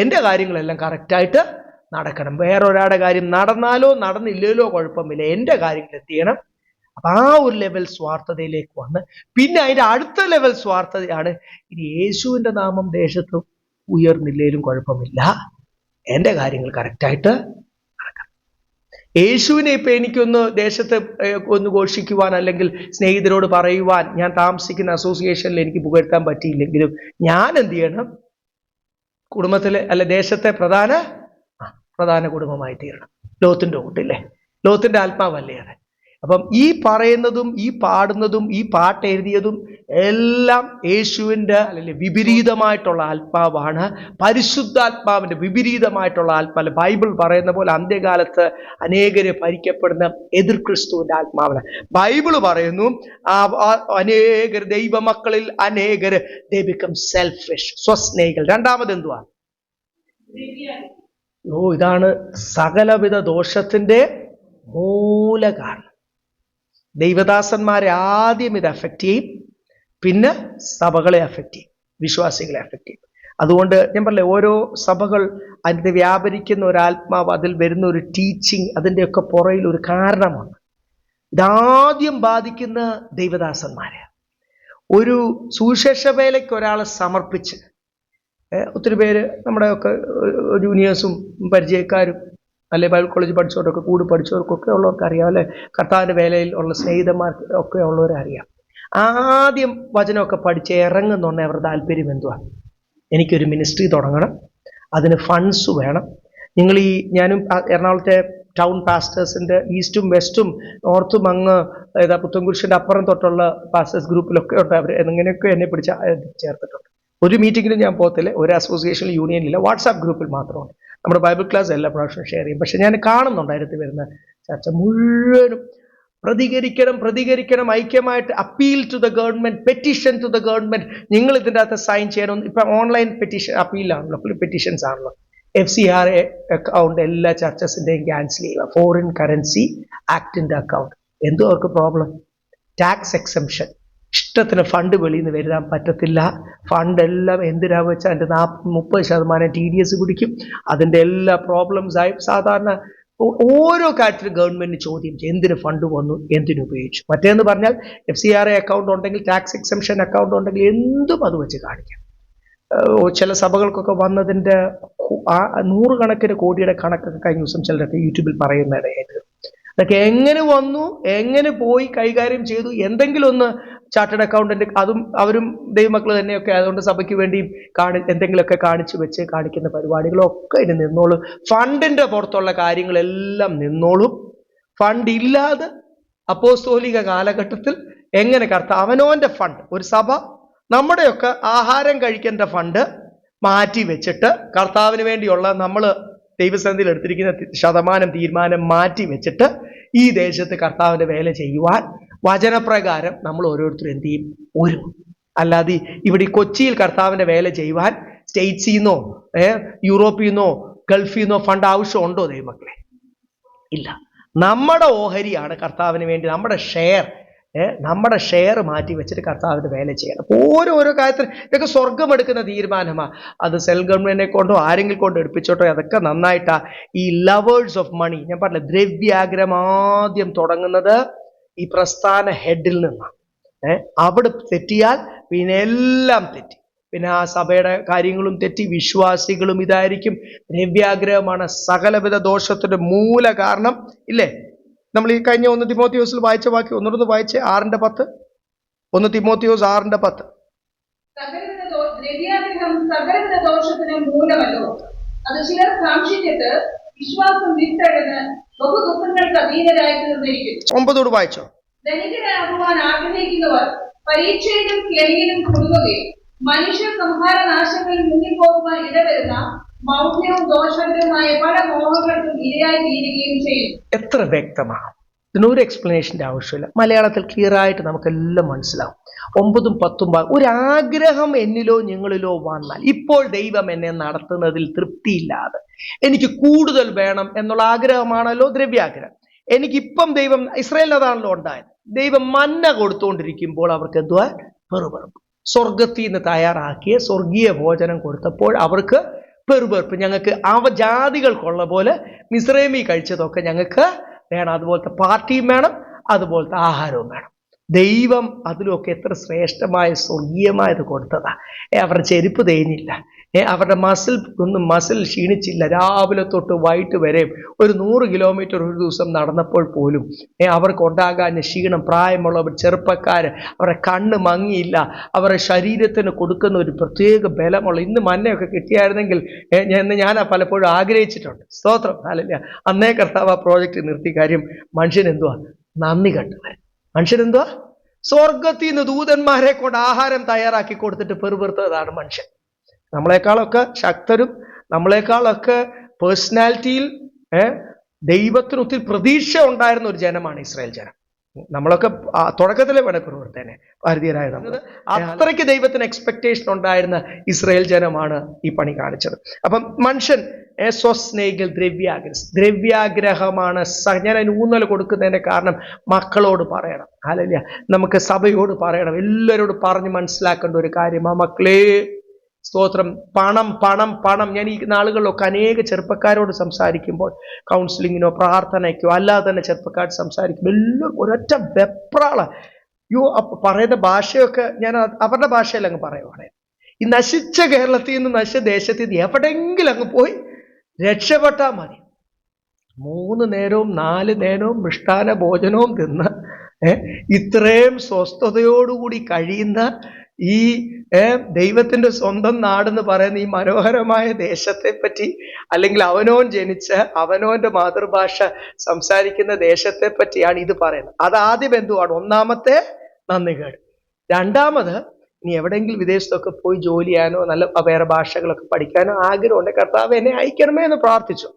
എൻ്റെ കാര്യങ്ങളെല്ലാം കറക്റ്റായിട്ട് നടക്കണം. വേറൊരാളുടെ കാര്യം നടന്നാലോ നടന്നില്ലല്ലോ കുഴപ്പമില്ല, എൻ്റെ കാര്യങ്ങൾ എത്തിയണം. അപ്പൊ ആ ഒരു ലെവൽ സ്വാർത്ഥതയിലേക്ക് വന്ന് പിന്നെ അതിന്റെ അടുത്ത ലെവൽ സ്വാർത്ഥതയാണ്, ഇനി യേശുവിന്റെ നാമം ദേശത്ത് ഉയർന്നില്ലേലും കുഴപ്പമില്ല, എൻ്റെ കാര്യങ്ങൾ കറക്റ്റായിട്ട് നടക്കണം. യേശുവിനെ ഇപ്പൊ എനിക്കൊന്ന് ദേശത്ത് ഒന്ന് ഘോഷിക്കുവാൻ അല്ലെങ്കിൽ സ്നേഹിതരോട് പറയുവാൻ, ഞാൻ താമസിക്കുന്ന അസോസിയേഷനിൽ എനിക്ക് പുകഴ്ത്താൻ പറ്റിയില്ലെങ്കിലും ഞാൻ എന്ത് ചെയ്യണം? കുടുംബത്തിലെ അല്ല ദേശത്തെ പ്രധാന കുടുംബമായി തീരണം. ലോത്തിന്റെ കൂട്ടില്ലേ? ലോത്തിന്റെ ആത്മാവല്ലേ അത്? അപ്പം ഈ പറയുന്നതും ഈ പാടുന്നതും ഈ പാട്ട് എഴുതിയതും എല്ലാം യേശുവിൻ്റെ അല്ലെങ്കിൽ വിപരീതമായിട്ടുള്ള ആത്മാവാണ്. പരിശുദ്ധാത്മാവിന്റെ വിപരീതമായിട്ടുള്ള ആത്മാവ്. ബൈബിൾ പറയുന്ന പോലെ അന്ത്യകാലത്ത് അനേകര് ഭരിക്കപ്പെടുന്ന എതിർ ക്രിസ്തുവിന്റെ ആത്മാവിന്. ബൈബിൾ പറയുന്നു അനേകർ ദൈവമക്കളിൽ അനേകര് they become selfish, സ്വസ്നേഹികൾ. രണ്ടാമത് എന്തുവാ? ഇതാണ് സകലവിധ ദോഷത്തിന്റെ മൂല കാരണം. ദൈവദാസന്മാരെ ആദ്യം ഇത് അഫക്റ്റ് ചെയ്യും, പിന്നെ സഭകളെ അഫക്റ്റ് ചെയ്യും, വിശ്വാസികളെ അഫക്റ്റ് ചെയ്യും. അതുകൊണ്ട് ഞാൻ പറഞ്ഞില്ലേ, ഓരോ സഭകൾ അതിൻ്റെ വ്യാപരിക്കുന്ന ഒരു ആത്മാവ്, അതിൽ വരുന്ന ഒരു ടീച്ചിങ്, അതിൻ്റെയൊക്കെ പുറയിൽ ഒരു കാരണമാണ്. ഇതാദ്യം ബാധിക്കുന്ന ദൈവദാസന്മാരെ. ഒരു സുവിശേഷ വേലയ്ക്ക് ഒരാളെ സമർപ്പിച്ച്, ഒത്തിരി പേര് നമ്മുടെയൊക്കെ ജൂനിയേഴ്സും പരിചയക്കാരും അല്ലെ ബൈബിൾ കോളേജ് പഠിച്ചവർക്കൊക്കെ കൂടി പഠിച്ചവർക്കൊക്കെ ഉള്ളവർക്ക് അറിയാം, അല്ലെ കർത്താവിൻ്റെ വേലയിൽ ഉള്ള സ്നേഹിതന്മാർക്ക് ഒക്കെ ഉള്ളവരെ അറിയാം. ആദ്യം വചനമൊക്കെ പഠിച്ച് ഇറങ്ങുന്നുണ്ടെങ്കിൽ അവരുടെ താല്പര്യം എന്തുവാണ്? എനിക്കൊരു മിനിസ്ട്രി തുടങ്ങണം, അതിന് ഫണ്ട്സ് വേണം. ഞാനും എറണാകുളത്തെ ടൗൺ പാസ്റ്റേഴ്സിൻ്റെ ഈസ്റ്റും വെസ്റ്റും നോർത്തും അങ്ങ് പുത്തൻകുരിശിൻ്റെ അപ്പുറം തൊട്ടുള്ള പാസ്റ്റേഴ്സ് ഗ്രൂപ്പിലൊക്കെ ഉണ്ട്. അവർ എങ്ങനെയൊക്കെ എന്നെ ചേർത്തിട്ടുണ്ട്. ഒരു മീറ്റിങ്ങിലും ഞാൻ പോകത്തില്ല, ഒരു അസോസിയേഷനിൽ യൂണിയനിലില്ല, വാട്സാപ്പ് ഗ്രൂപ്പിൽ മാത്രമാണ്. നമ്മുടെ ബൈബിൾ ക്ലാസ് എല്ലാ പ്രാവശ്യവും ഷെയർ ചെയ്യും. പക്ഷെ ഞാൻ കാണുന്നുണ്ട് അതിനകത്ത് വരുന്ന ചർച്ച മുഴുവനും പ്രതികരിക്കണം, ഐക്യമായിട്ട് appeal to the government, petition to the government. നിങ്ങൾ ഇതിൻ്റെ അകത്ത് സൈൻ ചെയ്യണം. ഇപ്പം ഓൺലൈൻ പെറ്റീഷൻ അപ്പീലാണല്ലോ, പെറ്റീഷൻസ് ആണല്ലോ. FCRA അക്കൗണ്ട് എല്ലാ ചർച്ചസിൻ്റെയും ക്യാൻസൽ ചെയ്യുക. ഫോറിൻ കറൻസി ആക്ടിൻ്റെ അക്കൗണ്ട്. എന്തോ അവർക്ക് പ്രോബ്ലം? Tax exemption. ഇഷ്ടത്തിന് ഫണ്ട് വെളിയിൽ നിന്ന് വരാൻ പറ്റത്തില്ല. ഫണ്ട് എല്ലാം എന്തിനാ വെച്ചാൽ അതിൻ്റെ 40-30% TDS പിടിക്കും. അതിൻ്റെ എല്ലാ പ്രോബ്ലംസായി സാധാരണ ഓരോ കാര്യത്തിലും ഗവൺമെന്റിന് ചോദ്യം ചെയ്യും, എന്തിന് ഫണ്ട് വന്നു, എന്തിനുപയോഗിച്ചു. മറ്റേന്ന് പറഞ്ഞാൽ FCRA അക്കൗണ്ട് ഉണ്ടെങ്കിൽ, ടാക്സ് എക്സംഷൻ അക്കൗണ്ട് ഉണ്ടെങ്കിൽ എന്തും അത് വെച്ച് കാണിക്കാം. ചില സഭകൾക്കൊക്കെ വന്നതിൻ്റെ 100 കണക്കിന് കോടിയുടെ കണക്കൊക്കെ കഴിഞ്ഞ ദിവസം ചിലരൊക്കെ യൂട്യൂബിൽ പറയുന്നതായിട്ട്. അതൊക്കെ എങ്ങനെ വന്നു, എങ്ങനെ പോയി കൈകാര്യം ചെയ്തു, എന്തെങ്കിലും ഒന്ന് ചാർട്ടേഡ് അക്കൗണ്ടന്റ്, അതും അവരും ദൈവമക്കൾ തന്നെയൊക്കെ അതുകൊണ്ട് സഭയ്ക്ക് വേണ്ടി എന്തെങ്കിലുമൊക്കെ കാണിച്ചു വെച്ച് കാണിക്കുന്ന പരിപാടികളൊക്കെ ഇനി നിന്നോളും. ഫണ്ടിന്റെ പുറത്തുള്ള കാര്യങ്ങളെല്ലാം നിന്നോളും. ഫണ്ട് ഇല്ലാതെ അപ്പോസ്തോലിക കാലഘട്ടത്തിൽ എങ്ങനെ അവനവന്റെ ഫണ്ട്, ഒരു സഭ നമ്മുടെയൊക്കെ ആഹാരം കഴിക്കേണ്ട ഫണ്ട് മാറ്റി വെച്ചിട്ട് കർത്താവിന് വേണ്ടിയുള്ള നമ്മൾ ദൈവസന്നിധിയിൽ എടുത്തിരിക്കുന്ന തീരുമാനം മാറ്റി വെച്ചിട്ട് ഈ ദേശത്ത് കർത്താവിന്റെ വേല ചെയ്യുവാൻ വചനപ്രകാരം നമ്മൾ ഓരോരുത്തരും എന്ത് ചെയ്യും? ഒരുങ്ങും. അല്ലാതെ ഇവിടെ കൊച്ചിയിൽ കർത്താവിന്റെ വേല ചെയ്യുവാൻ സ്റ്റേറ്റ്സിൽ നിന്നോ യൂറോപ്പിൽ നിന്നോ ഗൾഫിൽ നിന്നോ ഫണ്ട് ആവശ്യമുണ്ടോ ദൈവമക്കളെ? ഇല്ല. നമ്മുടെ ഓഹരിയാണ് കർത്താവിന് വേണ്ടി, നമ്മുടെ ഷെയർ മാറ്റി വെച്ചിട്ട് കർത്താവിന്റെ വേല ചെയ്യണം. ഓരോ കാര്യത്തിൽ ഇതൊക്കെ സ്വർഗം എടുക്കുന്ന തീരുമാനമാണ്. അത് സെൽഫ് ഗവൺമെന്റിനെ കൊണ്ടോ ആരെങ്കിലും കൊണ്ട് എടുപ്പിച്ചോട്ടോ, അതൊക്കെ നന്നായിട്ടാ. ഈ ലവേഴ്സ് ഓഫ് മണി, ഞാൻ പറഞ്ഞില്ല, ദ്രവ്യാഗ്രഹം ആദ്യം തുടങ്ങുന്നത് ഈ പ്രസ്ഥാന ഹെഡിൽ നിന്നാണ്. അവിടെ തെറ്റിയാൽ പിന്നെ എല്ലാം തെറ്റി. പിന്നെ ആ സഭയുടെ കാര്യങ്ങളും തെറ്റി, വിശ്വാസികളും ഇതായിരിക്കും. ദ്രവ്യാഗ്രഹമാണ് സകലവിധ ദോഷത്തിന്റെ മൂല കാരണം. ഇല്ലേ? നമ്മൾ ഈ കഴിഞ്ഞ 1 തിമോത്തിയോസിൽ വായിച്ച വാക്യം ഒന്നുകൂടെ വായിച്ചേ, 6:10. 1 തിമോത്തിയോസ് 6:10. ദ്രവ്യാഗ്രഹം സകലവിധ ദോഷത്തിന് മൂലമല്ലോ, അത് ചിലർ കാക്ഷിച്ചിട്ട് വിശ്വാസം വിട്ടഴന്ന് ബഹുദുഃഖങ്ങൾക്ക് അധീനരായി തീർന്നിരിക്കുന്നു. 9 വായിച്ചോ. ധനികരാകുവാൻ ആഗ്രഹിക്കുന്നവർ പരീക്ഷയിലും കെണിയിലും കുടുങ്ങുകയും മനുഷ്യ സംഹാര നാശങ്ങളിൽ മുങ്ങിപ്പോകുവാൻ ഇടവരുന്ന മൗഢ്യവും ദോഷകരമായ പല മോഹങ്ങൾക്കും ഇരയായി തീരുകയും ചെയ്യും. എത്ര വ്യക്തമാണ്! ഇതിനൊരു എക്സ്പ്ലനേഷന്റെ ആവശ്യമില്ല. മലയാളത്തിൽ ക്ലിയർ ആയിട്ട് നമുക്കെല്ലാം മനസ്സിലാവും. 9ഉം 10ഉം ഒരാഗ്രഹം എന്നിലോ നിങ്ങളിലോ വന്നാൽ, ഇപ്പോൾ ദൈവം എന്നെ നടത്തുന്നതിൽ തൃപ്തിയില്ലാതെ എനിക്ക് കൂടുതൽ വേണം എന്നുള്ള ആഗ്രഹമാണല്ലോ ദ്രവ്യാഗ്രഹം. എനിക്കിപ്പം ദൈവം, ഇസ്രായേലിൽ അതാണല്ലോ ഉണ്ടായത്, ദൈവം മന്ന കൊടുത്തുകൊണ്ടിരിക്കുമ്പോൾ അവർക്ക് എന്തുവാ? പെറുപെറുപ്പ്. സ്വർഗത്തിൽ നിന്ന് തയ്യാറാക്കിയ സ്വർഗീയ ഭോജനം കൊടുത്തപ്പോൾ അവർക്ക് പെറുപെറുപ്പ്. ഞങ്ങൾക്ക് ജാതികൾക്കുള്ള പോലെ മിസ്രൈമി കഴിച്ചതൊക്കെ ഞങ്ങൾക്ക് വേണം, അതുപോലത്തെ പാർട്ടിയും വേണം, അതുപോലത്തെ ആഹാരവും വേണം. ദൈവം അതിലൊക്കെ എത്ര ശ്രേഷ്ഠമായ സ്വർഗീയമായത് കൊടുത്തതാ. അവരുടെ ചെരുപ്പ് തേഞ്ഞില്ല, അവരുടെ മസിൽ ക്ഷീണിച്ചില്ല. രാവിലെ തൊട്ട് വൈകിട്ട് വരെ ഒരു 100 കിലോമീറ്റർ ഒരു ദിവസം നടന്നപ്പോൾ പോലും അവർക്ക് ഉണ്ടാകാൻ ക്ഷീണം. പ്രായമുള്ളവർ, ചെറുപ്പക്കാർ, അവരുടെ കണ്ണ് മങ്ങിയില്ല. അവരുടെ ശരീരത്തിന് കൊടുക്കുന്ന ഒരു പ്രത്യേക ബലമുള്ള, ഇന്ന് മന്നയൊക്കെ കിട്ടിയായിരുന്നെങ്കിൽ ഞാൻ പലപ്പോഴും ആഗ്രഹിച്ചിട്ടുണ്ട്. സ്തോത്രം, അല്ലല്ല. അന്നേ കർത്താവ് ആ പ്രോജക്റ്റ് നിർത്തി. കാര്യം മനുഷ്യനെന്തുവാ? നന്ദി കണ്ടവൻ. മനുഷ്യനെന്തുവാ? സ്വർഗത്തിൽ നിന്ന് ദൂതന്മാരെ കൊണ്ട് ആഹാരം തയ്യാറാക്കി കൊടുത്തിട്ട് പെറുപെറുത്തതാണ് മനുഷ്യൻ. നമ്മളെക്കാളൊക്കെ ശക്തരും നമ്മളെക്കാളൊക്കെ പേഴ്സണാലിറ്റിയിൽ ദൈവത്തിന് ഒത്തിരി പ്രതീക്ഷ ഉണ്ടായിരുന്ന ഒരു ജനമാണ് ഇസ്രായേൽ ജനം. നമ്മളൊക്കെ തുടക്കത്തിലെ വേണേൽ പെറുപെറുത്തേനെ, ഭാരതീയരായ നമ്മൾ. അത്രയ്ക്ക് ദൈവത്തിന് എക്സ്പെക്ടേഷൻ ഉണ്ടായിരുന്ന ഇസ്രായേൽ ജനമാണ് ഈ പണി കാണിച്ചത്. അപ്പം മനുഷ്യൻ സ്വസ്നേഹികൾ ദ്രവ്യാഗ്രഹമാണ്. ഞാൻ അതിന് ഊന്നൽ കൊടുക്കുന്നതിന്റെ കാരണം മക്കളോട് പറയണം, ഹല്ലേലൂയ, നമുക്ക് സഭയോട് പറയണം, എല്ലാവരോടും പറഞ്ഞ് മനസ്സിലാക്കേണ്ട ഒരു കാര്യമാണ്. മക്കളെ, സ്തോത്രം. പണം പണം പണം. ഞാൻ ഈ നാളുകളിലൊക്കെ അനേക ചെറുപ്പക്കാരോട് സംസാരിക്കുമ്പോൾ, കൗൺസിലിങ്ങിനോ പ്രാർത്ഥനയ്ക്കോ അല്ലാതെ തന്നെ ചെറുപ്പക്കാർ സംസാരിക്കുമ്പോൾ എല്ലാം ഒരൊറ്റ വെപ്രാള. പറയുന്ന ഭാഷയൊക്കെ ഞാൻ അവരുടെ ഭാഷയിൽ അങ്ങ് പറയുവാണ്. ഈ നശിച്ച കേരളത്തിൽ നിന്ന്, നശിച്ച ദേശത്തിൽ നിന്ന് എവിടെയെങ്കിലും അങ്ങ് പോയി രക്ഷപ്പെട്ടാൽ മതി. 3 നേരവും 4 നേരവും മൃഷ്ടാന ഭോജനവും തിന്ന് ഇത്രയും സ്വസ്ഥതയോടുകൂടി കഴിയുന്ന ഈ ദൈവത്തിന്റെ സ്വന്തം നാടെന്ന് പറയുന്ന ഈ മനോഹരമായ ദേശത്തെ പറ്റി, അല്ലെങ്കിൽ അവനോൻ ജനിച്ച അവനോന്റെ മാതൃഭാഷ സംസാരിക്കുന്ന ദേശത്തെ പറ്റിയാണ് ഇത് പറയുന്നത്. അതാദ്യം എന്തുവാണ്? ഒന്നാമത്തെ നന്ദികേട്. രണ്ടാമത്, ഇനി എവിടെയെങ്കിലും വിദേശത്തൊക്കെ പോയി ജോലി ചെയ്യാനോ നല്ല വേറെ ഭാഷകളൊക്കെ പഠിക്കാനോ ആഗ്രഹമുണ്ട്, കർത്താവ് എന്നെ അയക്കണമേ എന്ന് പ്രാർത്ഥിച്ചു.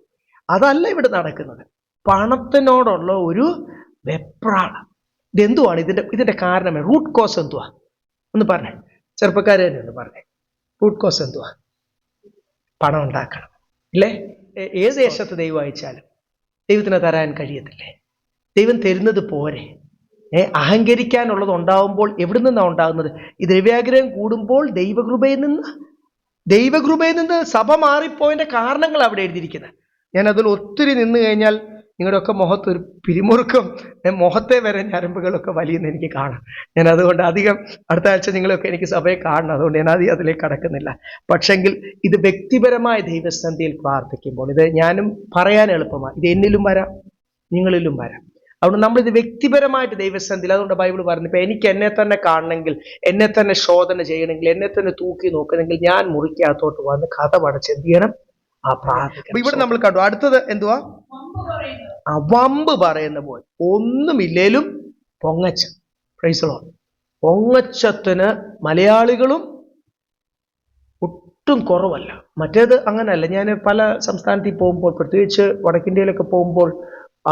അതല്ല ഇവിടെ നടക്കുന്നത്. പണത്തിനോടുള്ള ഒരു വെപ്രാളം. ഇതെന്തുവാണ്? ഇതിന്റെ കാരണം, റൂട്ട് കോസ് എന്തുവാ? ഒന്ന് പറഞ്ഞേ, ചെറുപ്പക്കാരെ തന്നെ ഒന്ന് പറഞ്ഞേ. റൂട്ട് കോസ് എന്തുവാ? പണം ഉണ്ടാക്കണം ഇല്ലേ? ഏത് ദേശത്ത് ദൈവം അയച്ചാലും ദൈവത്തിന് തരാൻ കഴിയത്തില്ലേ? ദൈവം തരുന്നത് പോരെ. അഹങ്കരിക്കാനുള്ളത് ഉണ്ടാവുമ്പോൾ എവിടെ നിന്നാണ് ഉണ്ടാകുന്നത്? ഈ ദ്രവ്യാഗ്രഹം കൂടുമ്പോൾ ദൈവകൃപയിൽ നിന്ന് സഭ മാറിപ്പോയതിന്റെ കാരണങ്ങൾ അവിടെ എഴുതിയിരിക്കുന്നത്. ഞാൻ അതിൽ ഒത്തിരി നിന്ന് കഴിഞ്ഞാൽ നിങ്ങളുടെയൊക്കെ മുഖത്ത് ഒരു പിരിമുറുക്കം, മുഖത്തെ വരെ ഞരമ്പുകളൊക്കെ വലിയെന്ന് എനിക്ക് കാണാം. ഞാൻ അതുകൊണ്ട് അധികം അടുത്ത ആഴ്ച നിങ്ങളൊക്കെ എനിക്ക് സഭയെ കാണണം, അതുകൊണ്ട് ഞാൻ അതിലേക്ക് കടക്കുന്നില്ല. പക്ഷെങ്കിൽ ഇത് വ്യക്തിപരമായ ദൈവസന്ധിയിൽ പ്രാർത്ഥിക്കുമ്പോൾ ഇത് ഞാനും പറയാൻ എളുപ്പമാണ്. ഇത് എന്നിലും വരാം, നിങ്ങളിലും വരാം. അതുകൊണ്ട് നമ്മളിത് വ്യക്തിപരമായിട്ട് ദൈവസന്ധിയിൽ, അതുകൊണ്ട് ബൈബിൾ പറഞ്ഞു, ഇപ്പൊ എനിക്ക് എന്നെ തന്നെ കാണണമെങ്കിൽ, എന്നെ തന്നെ ശോധന ചെയ്യണമെങ്കിൽ, എന്നെ തന്നെ തൂക്കി നോക്കണമെങ്കിൽ ഞാൻ മുറിക്കകത്തോട്ട് വന്ന് കഥ പടച്ച് എന്ത് ചെയ്യണം? ആ പ്രാർത്ഥന. ഇവിടെ നമ്മൾ കണ്ടു. അടുത്തത് എന്തുവാ? വമ്പ് പറയുന്ന പോലെ. ഒന്നുമില്ലേലും പൊങ്ങച്ചം. Praise the lord. പൊങ്ങച്ചത്തിന് മലയാളികളും ഒട്ടും കുറവല്ല. മറ്റേത് അങ്ങനെയല്ല. ഞാൻ പല സംസ്ഥാനത്തിൽ പോകുമ്പോൾ, പ്രത്യേകിച്ച് വടക്കിന്ത്യയിലൊക്കെ പോകുമ്പോൾ,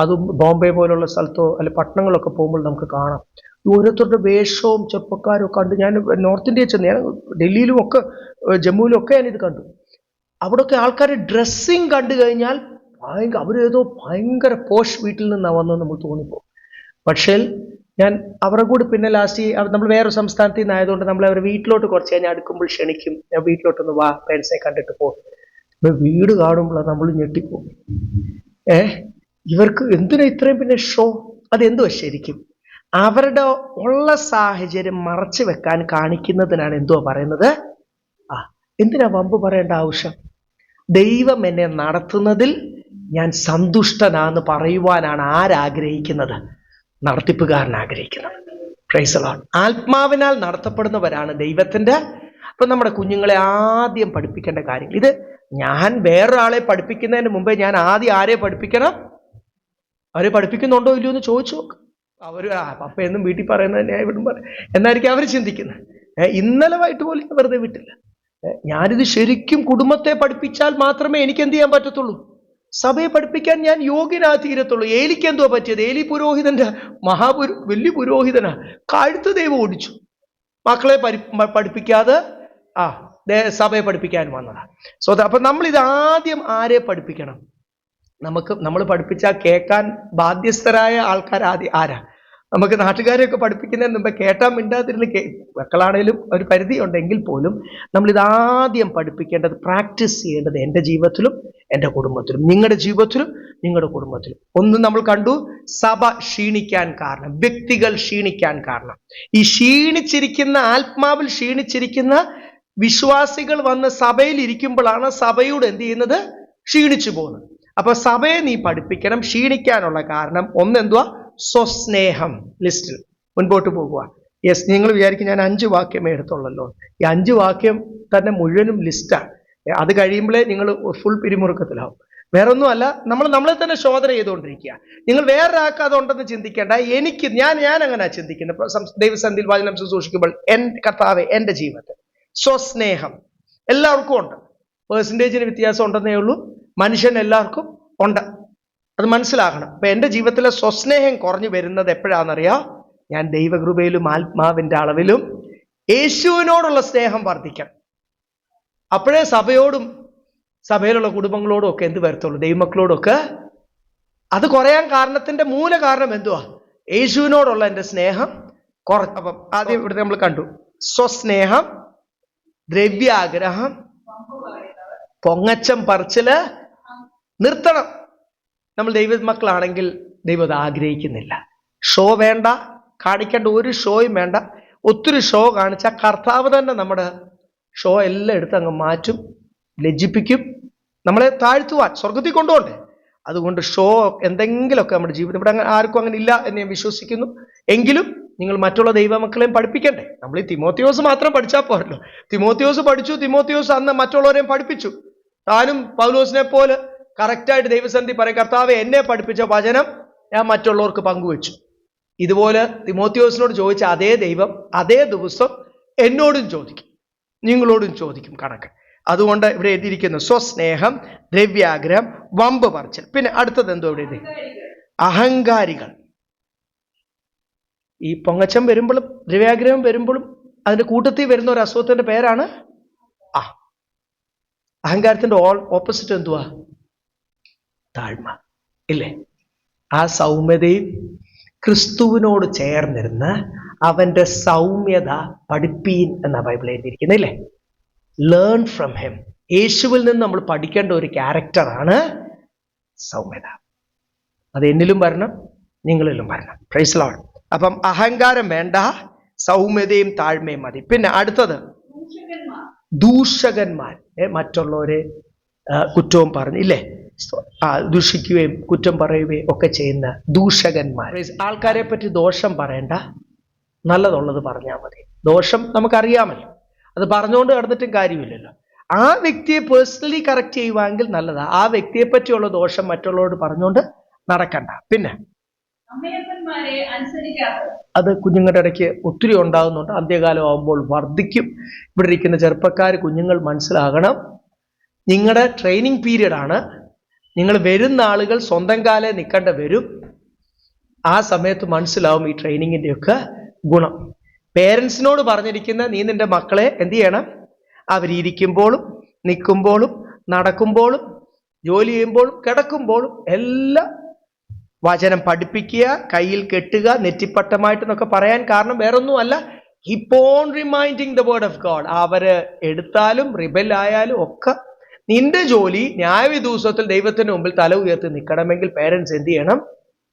അതും ബോംബെ പോലുള്ള സ്ഥലത്തോ അല്ലെ പട്ടണങ്ങളൊക്കെ പോകുമ്പോൾ നമുക്ക് കാണാം ഓരോരുത്തരുടെ വേഷവും ചെറുപ്പക്കാരും കണ്ട്. ഞാൻ നോർത്ത് ഇന്ത്യയിൽ ചെന്ന്, ഞാൻ ഡൽഹിയിലും ഒക്കെ ജമ്മുവിലും ഒക്കെ ഞാനിത് കണ്ടു. അവിടെയൊക്കെ ആൾക്കാരുടെ ഡ്രസ്സിങ് കണ്ടു കഴിഞ്ഞാൽ അവരേതോ ഭയങ്കര പോഷ് വീട്ടിൽ നിന്നാണ് വന്നത് നമ്മൾ തോന്നിപ്പോകും. പക്ഷേ ഞാൻ അവരുടെ കൂടി പിന്നെ ലാസ്റ്റ് നമ്മൾ വേറൊരു സംസ്ഥാനത്തിൽ നിന്നായതുകൊണ്ട് നമ്മൾ അവരുടെ വീട്ടിലോട്ട് കുറച്ച് കഴിഞ്ഞാൽ അടുക്കുമ്പോൾ ക്ഷണിക്കും, വീട്ടിലോട്ടൊന്ന് വാ, പേരൻസിനെ കണ്ടിട്ട് പോകും. വീട് കാണുമ്പോൾ നമ്മൾ ഞെട്ടിപ്പോകും. ഇവർക്ക് എന്തിനാ ഇത്രയും പിന്നെ ഷോ? അതെന്തുവാ ശരിക്കും? അവരുടെ ഉള്ള സാഹചര്യം മറച്ചു വെക്കാൻ കാണിക്കുന്നതിനാണ് എന്തുവാ പറയുന്നത്? എന്തിനാ വമ്പ് പറയേണ്ട ആവശ്യം? ദൈവം എന്നെ നടത്തുന്നതിൽ ഞാൻ സന്തുഷ്ടനാന്ന് പറയുവാനാണ് ആരാഗ്രഹിക്കുന്നത്? നടത്തിപ്പുകാരൻ ആഗ്രഹിക്കുന്നത്. Price the Lord. ആത്മാവിനാൽ നടത്തപ്പെടുന്നവരാണ് ദൈവത്തിന്റെ. അപ്പൊ നമ്മുടെ കുഞ്ഞുങ്ങളെ ആദ്യം പഠിപ്പിക്കേണ്ട കാര്യങ്ങൾ ഇത്. ഞാൻ വേറൊരാളെ പഠിപ്പിക്കുന്നതിന് മുമ്പേ ഞാൻ ആദ്യം ആരെ പഠിപ്പിക്കണം? അവരെ പഠിപ്പിക്കുന്നുണ്ടോ ഇല്ലയോ എന്ന് ചോദിച്ചു നോക്ക്. അവർ പപ്പ എന്നും വീട്ടിൽ പറയുന്നത് ഞാൻ ഇവിടെ പറയും എന്നായിരിക്കും അവർ ചിന്തിക്കുന്നത്. ഇന്നലെ വൈകിട്ട് പോലും വെറുതെ വിട്ടില്ല. ഞാനിത് ശരിക്കും കുടുംബത്തെ പഠിപ്പിച്ചാൽ മാത്രമേ എനിക്ക് എന്ത് ചെയ്യാൻ പറ്റത്തുള്ളൂ? സഭയെ പഠിപ്പിക്കാൻ ഞാൻ യോഗ്യനാ തീരത്തുള്ളൂ. ഏലിക്ക് എന്തുവാ പറ്റിയത്? ഏലി പുരോഹിതന്റെ വലിയ പുരോഹിതനാ. കഴുത്ത് ദൈവം ഓടിച്ചു. മക്കളെ പഠിപ്പിക്കാതെ സഭയെ പഠിപ്പിക്കാൻ വന്നതാ. അപ്പൊ നമ്മൾ ഇത് ആദ്യം ആരെ പഠിപ്പിക്കണം? നമ്മൾ പഠിപ്പിച്ചാൽ കേൾക്കാൻ ബാധ്യസ്ഥരായ ആൾക്കാർ ആരാ? നമുക്ക് നാട്ടുകാരെയൊക്കെ പഠിപ്പിക്കുന്നതിന് മുമ്പ് കേട്ടാൻ മിണ്ടാതിരുന്ന് മക്കളാണേലും ഒരു പരിധി ഉണ്ടെങ്കിൽ പോലും നമ്മൾ ഇതാദ്യം പഠിപ്പിക്കേണ്ടത്, പ്രാക്ടീസ് ചെയ്യേണ്ടത് എൻ്റെ ജീവിതത്തിലും എൻ്റെ കുടുംബത്തിലും, നിങ്ങളുടെ ജീവിതത്തിലും നിങ്ങളുടെ കുടുംബത്തിലും. ഒന്ന് നമ്മൾ കണ്ടു, സഭ ക്ഷീണിക്കാൻ കാരണം, വ്യക്തികൾ ക്ഷീണിക്കാൻ കാരണം. ഈ ക്ഷീണിച്ചിരിക്കുന്ന, ആത്മാവിൽ ക്ഷീണിച്ചിരിക്കുന്ന വിശ്വാസികൾ വന്ന് സഭയിൽ ഇരിക്കുമ്പോഴാണ് സഭയോട് എന്ത് ചെയ്യുന്നത്? ക്ഷീണിച്ചു പോകുന്നത്. അപ്പൊ സഭയെ നീ പഠിപ്പിക്കണം. ക്ഷീണിക്കാനുള്ള കാരണം ഒന്നെന്തുവാ? സ്വസ്നേഹം. ലിസ്റ്റിൽ മുൻപോട്ട് പോകുക. യെസ്, നിങ്ങൾ വിചാരിക്കും ഞാൻ 5 വാക്യമേ എടുത്തുള്ളല്ലോ. ഈ 5 വാക്യം തന്നെ മുഴുവനും ലിസ്റ്റാണ്. അത് കഴിയുമ്പോഴേ നിങ്ങൾ ഫുൾ പിരിമുറുക്കത്തിലാവും. വേറൊന്നും അല്ല, നമ്മളെ തന്നെ ശോധന ചെയ്തുകൊണ്ടിരിക്കുക. നിങ്ങൾ വേറൊരാൾക്ക് അതുണ്ടെന്ന് ചിന്തിക്കേണ്ട. ഞാൻ അങ്ങനെ ചിന്തിക്കുന്നത്. ദൈവസന്ധിയിൽ വചനം ശുശ്രൂഷിക്കുമ്പോൾ കർത്താവേ, എൻ്റെ ജീവിതത്തിൽ സ്വസ്നേഹം എല്ലാവർക്കും ഉണ്ട്. പേഴ്സൻറ്റേജിന് വ്യത്യാസം ഉണ്ടെന്നേ ഉള്ളൂ. മനുഷ്യൻ എല്ലാവർക്കും ഉണ്ട്. അത് മനസ്സിലാക്കണം. അപ്പൊ എൻ്റെ ജീവിതത്തിലെ സ്വസ്നേഹം കുറഞ്ഞു വരുന്നത് എപ്പോഴാണെന്നറിയാം? ഞാൻ ദൈവകൃപയിലും ആത്മാവിന്റെ അളവിലും യേശുവിനോടുള്ള സ്നേഹം വർദ്ധിക്കണം. അപ്പോഴേ സഭയോടും സഭയിലുള്ള കുടുംബങ്ങളോടും ഒക്കെ എന്ത് വരത്തുള്ളൂ? ദൈവമക്കളോടൊക്കെ. അത് കുറയാൻ കാരണത്തിന്റെ മൂല കാരണം എന്തുവാ? യേശുവിനോടുള്ള എൻ്റെ സ്നേഹം കുറഞ്ഞു. അപ്പം ആദ്യം ഇവിടെ നമ്മൾ കണ്ടു സ്വസ്നേഹം, ദ്രവ്യാഗ്രഹം, വമ്പ് പറയുന്നവർ, പൊങ്ങച്ചം പറച്ചില് നിർത്തണം. നമ്മൾ ദൈവമക്കളാണെങ്കിൽ ദൈവം അത് ആഗ്രഹിക്കുന്നില്ല. ഷോ വേണ്ട, കാണിക്കേണ്ട ഒരു ഷോയും വേണ്ട. ഒത്തിരി ഷോ കാണിച്ചാൽ കർത്താവ് തന്നെ നമ്മുടെ ഷോ എല്ലാം എടുത്ത് അങ്ങ് മാറ്റും, ലജ്ജിപ്പിക്കും, നമ്മളെ താഴ്ത്തുവാൻ സ്വർഗത്തിൽ കൊണ്ടുപോകണ്ടേ. അതുകൊണ്ട് ഷോ എന്തെങ്കിലുമൊക്കെ നമ്മുടെ ജീവിതം, ഇവിടെ ആർക്കും അങ്ങനെ ഇല്ല എന്ന് ഞാൻ വിശ്വസിക്കുന്നു. എങ്കിലും നിങ്ങൾ മറ്റുള്ള ദൈവമക്കളെയും പഠിപ്പിക്കണ്ടേ. നമ്മൾ ഈ തിമോത്തിയോസ് മാത്രം പഠിച്ചാൽ പോരല്ലോ. തിമോത്തിയോസ് പഠിച്ചു, തിമോത്തിയോസ് അന്ന് മറ്റുള്ളവരെയും പഠിപ്പിച്ചു. താനും പൗലോസിനെ പോലെ കറക്റ്റായിട്ട് ദൈവസന്നിധി പറയും, കർത്താവെ എന്നെ പഠിപ്പിച്ച വചനം ഞാൻ മറ്റുള്ളവർക്ക് പങ്കുവെച്ചു. ഇതുപോലെ തിമോത്തിയോസിനോട് ചോദിച്ച അതേ ദൈവം അതേ ദിവസം എന്നോടും ചോദിക്കും, നിങ്ങളോടും ചോദിക്കും കണക്ക്. അതുകൊണ്ട് ഇവിടെ എഴുതിയിരിക്കുന്നു സ്വസ്നേഹം, ദ്രവ്യാഗ്രഹം, വമ്പ് പറച്ചിൽ. പിന്നെ അടുത്തത് എന്തോ ഇവിടെ എഴുതി? അഹങ്കാരികൾ. ഈ പൊങ്ങച്ചം വരുമ്പോഴും ദ്രവ്യാഗ്രഹം വരുമ്പോഴും അതിന്റെ കൂട്ടത്തിൽ വരുന്ന ഒരു അസുഖത്തിന്റെ പേരാണ് അഹങ്കാരത്തിന്റെ ഓപ്പോസിറ്റ് എന്തുവാ? താഴ്മ, ഇല്ലേ? ആ സൗമ്യതയും ക്രിസ്തുവിനോട് ചേർന്നിരുന്ന് അവന്റെ സൗമ്യത പഠിപ്പീൻ എന്ന ബൈബിൾ എഴുതിയിരിക്കുന്നില്ലേ? Learn from him. യേശുവിൽ നിന്ന് നമ്മൾ പഠിക്കേണ്ട ഒരു ക്യാരക്ടറാണ് സൗമ്യത. അത് എന്നിലും വരണം, നിങ്ങളിലും വരണം. Praise Lord. അപ്പം അഹങ്കാരം വേണ്ട, സൗമ്യതയും താഴ്മയും മതി. പിന്നെ അടുത്തത് ദൂഷകന്മാർ. മറ്റുള്ളവരെ കുറ്റവും പറഞ്ഞില്ലേ, ദൂഷിക്കുകയും കുറ്റം പറയുകയും ഒക്കെ ചെയ്യുന്ന ദൂഷകന്മാർ. ആൾക്കാരെ പറ്റി ദോഷം പറയണ്ട, നല്ലതുള്ളത് പറഞ്ഞാൽ മതി. ദോഷം നമുക്കറിയാമല്ലോ, അത് പറഞ്ഞുകൊണ്ട് കിടന്നിട്ടും കാര്യമില്ലല്ലോ. ആ വ്യക്തിയെ പേഴ്സണലി കറക്റ്റ് ചെയ്യുവാണെങ്കിൽ നല്ലതാ. ആ വ്യക്തിയെ പറ്റിയുള്ള ദോഷം മറ്റുള്ളവരോട് പറഞ്ഞുകൊണ്ട് നടക്കണ്ട. പിന്നെ അത് കുഞ്ഞുങ്ങളുടെ ഇടയ്ക്ക് ഒത്തിരി ഉണ്ടാകുന്നുണ്ട്. അന്ത്യകാലം ആകുമ്പോൾ വർദ്ധിക്കും. ഇവിടെ ഇരിക്കുന്ന ചെറുപ്പക്കാർ, കുഞ്ഞുങ്ങൾ മനസ്സിലാകണം, നിങ്ങളുടെ ട്രെയിനിങ് പീരീഡ് ആണ്. നിങ്ങൾ വരുന്ന ആളുകൾ സ്വന്തം കാലേ നിൽക്കേണ്ട വരും. ആ സമയത്ത് മനസ്സിലാവും ഈ ട്രെയിനിങ്ങിൻ്റെ ഒക്കെ ഗുണം. പേരൻസിനോട് പറഞ്ഞിരിക്കുന്ന നീ നിന്റെ മക്കളെ എന്ത് ചെയ്യണം? അവരിയ്ക്കുമ്പോഴും നിൽക്കുമ്പോഴും നടക്കുമ്പോഴും ജോലി ചെയ്യുമ്പോഴും കിടക്കുമ്പോഴും എല്ലാം വചനം പഠിപ്പിക്കുക, കയ്യിൽ കെട്ടുക, നെറ്റിപ്പട്ടമായിട്ടെന്നൊക്കെ പറയാൻ കാരണം വേറൊന്നും അല്ല, keep on reminding the word of God. അവര് എടുത്താലും റിബലായാലും ഒക്കെ നിന്റെ ജോലി ന്യായവിധൂസത്തിൽ ദൈവത്തിന് മുമ്പിൽ തല ഉയർത്തി നിൽക്കണമെങ്കിൽ പേരൻസ് എന്ത് ചെയ്യണം?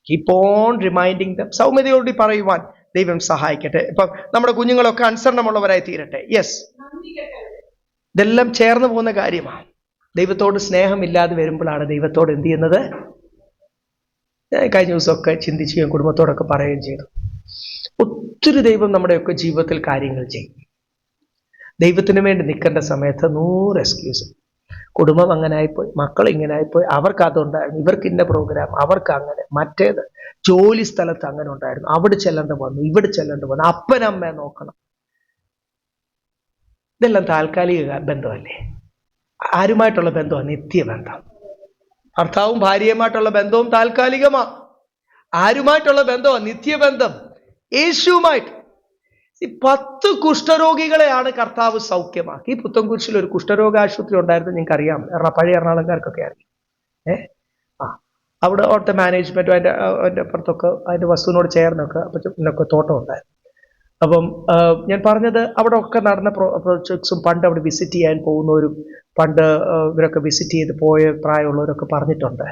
Keep on reminding them. സൗമ്യതയോടി പറയുവാൻ ദൈവം സഹായിക്കട്ടെ. ഇപ്പം നമ്മുടെ കുഞ്ഞുങ്ങളൊക്കെ അനുസരണമുള്ളവരായി തീരട്ടെ. യെസ്, ഇതെല്ലാം ചേർന്ന് പോകുന്ന കാര്യമാണ്. ദൈവത്തോട് സ്നേഹമില്ലാതെ വരുമ്പോഴാണ് ദൈവത്തോട് എന്ത് ചെയ്യുന്നത്? കഴിഞ്ഞ ദിവസമൊക്കെ ചിന്തിച്ച് ഞാൻ കുടുംബത്തോടൊക്കെ പറയുകയും ചെയ്തു. ഒത്തിരി ദൈവം നമ്മുടെയൊക്കെ ജീവിതത്തിൽ കാര്യങ്ങൾ ചെയ്യും. ദൈവത്തിന് വേണ്ടി നിൽക്കേണ്ട സമയത്ത് 100 എക്സ്ക്യൂസ്. കുടുംബം അങ്ങനെ ആയിപ്പോയി, മക്കൾ ഇങ്ങനെ ആയിപ്പോയി, അവർക്ക് അതുണ്ടായിരുന്നു, ഇവർക്ക് ഇന്ന പ്രോഗ്രാം, അവർക്ക് അങ്ങനെ, മറ്റേത് ജോലി സ്ഥലത്ത് അങ്ങനെ ഉണ്ടായിരുന്നു, അവിടെ ചെല്ലേണ്ട വന്നു, ഇവിടെ ചെല്ലേണ്ട വന്നു, അപ്പനമ്മയെ നോക്കണം. ഇതെല്ലാം താൽക്കാലിക ബന്ധമല്ലേ? ആരുമായിട്ടുള്ള ബന്ധമാണ്? നിത്യബന്ധം. ഭർത്താവും ഭാര്യയുമായിട്ടുള്ള ബന്ധവും താൽക്കാലികമാണ്. ആരുമായിട്ടുള്ള ബന്ധമാണ്? നിത്യബന്ധം, യേശുവുമായിട്ട്. 10 കുഷ്ഠരോഗികളെയാണ് കർത്താവ് സൗഖ്യമാക്കി. പുത്തൻകുരിശിൽ ഒരു കുഷ്ഠരോഗ ആശുപത്രി ഉണ്ടായിരുന്നു, നിങ്ങൾക്ക് അറിയാം, പഴയ എറണാകുളംകാർക്കൊക്കെ അറിയാം. അവിടെ അവിടുത്തെ മാനേജ്മെന്റും അതിൻ്റെ അപ്പുറത്തൊക്കെ അതിൻ്റെ വസ്തുവിനോട് ചേർന്നൊക്കെ പിന്നൊക്കെ തോട്ടം ഉണ്ടായിരുന്നു. അപ്പം ഞാൻ പറഞ്ഞത് അവിടെ ഒക്കെ നടന്ന പ്രോജക്ട്സും പണ്ട് അവിടെ വിസിറ്റ് ചെയ്യാൻ പോകുന്നവരും പണ്ട് ഇവരൊക്കെ വിസിറ്റ് ചെയ്ത് പോയ പ്രായമുള്ളവരൊക്കെ പറഞ്ഞിട്ടുണ്ട്.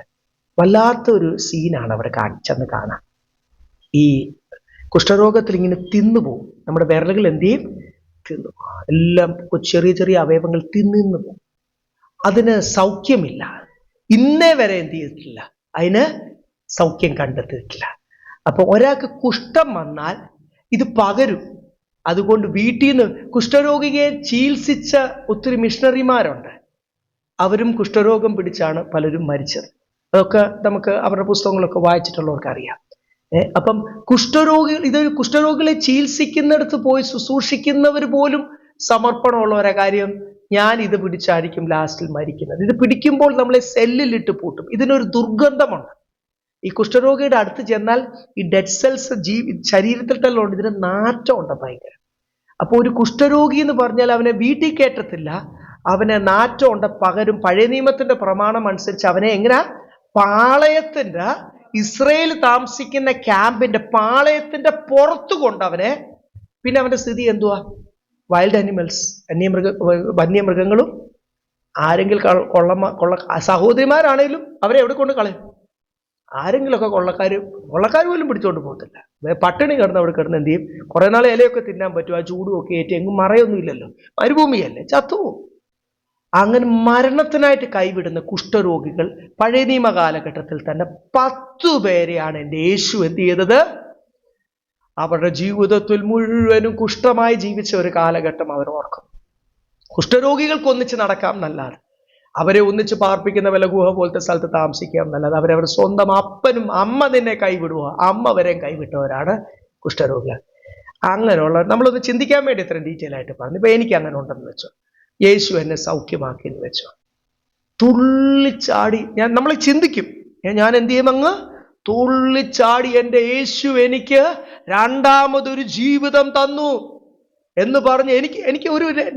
വല്ലാത്തൊരു സീനാണ് അവിടെ ചെന്ന് കാണാൻ. ഈ കുഷ്ഠരോഗത്തിൽ ഇങ്ങനെ തിന്നുപോകും, നമ്മുടെ വിരലുകൾ എന്ത് ചെയ്യും? തിന്നു, എല്ലാം ചെറിയ ചെറിയ അവയവങ്ങൾ തിന്നു പോകും. അതിന് സൗഖ്യമില്ല, ഇന്നേ വരെ എന്ത് ചെയ്തിട്ടില്ല, അതിന് സൗഖ്യം കണ്ടെത്തിയിട്ടില്ല. അപ്പൊ ഒരാൾക്ക് കുഷ്ഠം വന്നാൽ ഇത് പകരും. അതുകൊണ്ട് വീട്ടിൽ നിന്ന് കുഷ്ഠരോഗിയെ ചികിത്സിച്ച ഒത്തിരി മിഷണറിമാരുണ്ട്. അവരും കുഷ്ഠരോഗം പിടിച്ചാണ് പലരും മരിച്ചത്. അതൊക്കെ നമുക്ക് അവരുടെ പുസ്തകങ്ങളൊക്കെ വായിച്ചിട്ടുള്ളവർക്ക് അറിയാം. അപ്പം ഇതൊരു കുഷ്ഠരോഗികളെ ചികിത്സിക്കുന്നിടത്ത് പോയി ശുശ്രൂഷിക്കുന്നവർ പോലും സമർപ്പണമുള്ളവരെ. കാര്യം, ഞാൻ ഇത് പിടിച്ചായിരിക്കും ലാസ്റ്റിൽ മരിക്കുന്നത്. ഇത് പിടിക്കുമ്പോൾ നമ്മളെ സെല്ലിലിട്ട് പൂട്ടും. ഇതിനൊരു ദുർഗന്ധമുണ്ട്. ഈ കുഷ്ഠരോഗിയുടെ അടുത്ത് ചെന്നാൽ ഈ ഡെഡ് സെൽസ് ശരീരത്തിൽ തന്നെ ഉണ്ട്, ഇതിന് നാറ്റമുണ്ട് ഭയങ്കര. അപ്പോൾ ഒരു കുഷ്ഠരോഗി എന്ന് പറഞ്ഞാൽ അവനെ വീട്ടിൽ കയറ്റത്തില്ല, അവനെ നാറ്റമുണ്ട് പകരും. പഴയ നിയമത്തിന്റെ പ്രമാണം അനുസരിച്ച് അവനെ എങ്ങനെ പാളയത്തിന്റെ, ഇസ്രയേൽ താമസിക്കുന്ന ക്യാമ്പിന്റെ പാളയത്തിന്റെ പുറത്തു കൊണ്ടവനെ, പിന്നെ അവന്റെ സ്ഥിതി എന്തുവാ? വൈൽഡ് ആനിമൽസ്, വന്യമൃഗങ്ങളും ആരെങ്കിലും കൊള്ള സഹോദരിമാരാണേലും അവരെ എവിടെ കൊണ്ട് കളയും? ആരെങ്കിലുമൊക്കെ കൊള്ളക്കാർ പോലും പിടിച്ചോണ്ട് പോകത്തില്ല. പട്ടിണി കിടന്ന് അവിടെ കിടന്ന് എന്ത് ചെയ്യും? കുറെ നാൾ ഇലയൊക്കെ തിന്നാൻ പറ്റും, ആ ചൂടും ഒക്കെ ഏറ്റി എങ്ങും മറയൊന്നും ഇല്ലല്ലോ, മരുഭൂമിയല്ലേ, ചത്തുപോകും. അങ്ങനെ മരണത്തിനായിട്ട് കൈവിടുന്ന കുഷ്ഠരോഗികൾ പഴയ നിയമ കാലഘട്ടത്തിൽ തന്നെ 10 പേരെയാണ് എൻ്റെ യേശു എന്ത് ചെയ്തത്? അവരുടെ ജീവിതത്തിൽ മുഴുവനും കുഷ്ഠമായി ജീവിച്ച ഒരു കാലഘട്ടം അവർ ഓർക്കും. കുഷ്ഠരോഗികൾക്ക് ഒന്നിച്ച് നടക്കാം എന്നല്ലാതെ, അവരെ ഒന്നിച്ച് പാർപ്പിക്കുന്ന വല്ല ഗുഹ പോലത്തെ സ്ഥലത്ത് താമസിക്കാം എന്നല്ലാതെ, അവരവരുടെ സ്വന്തം അപ്പനും അമ്മ നിന്നെ കൈവിടുക, അമ്മ വരെയും കൈവിട്ടവരാണ് കുഷ്ഠരോഗികൾ. അങ്ങനെയുള്ള നമ്മളൊന്ന് ചിന്തിക്കാൻ വേണ്ടി ഇത്രയും ഡീറ്റെയിൽ ആയിട്ട് പറഞ്ഞു. ഇപ്പൊ എനിക്ക് അങ്ങനെ ഉണ്ടെന്ന് വെച്ചോ, യേശു എന്നെ സൗഖ്യമാക്കി എന്ന് വെച്ചോ, തുള്ളിച്ചാടി നമ്മൾ ചിന്തിക്കും, ഞാൻ എന്ത് ചെയ്യും? അങ്ങ് തുള്ളിച്ചാടി എൻ്റെ യേശു എനിക്ക് രണ്ടാമതൊരു ജീവിതം തന്നു എന്ന് പറഞ്ഞ് എനിക്ക്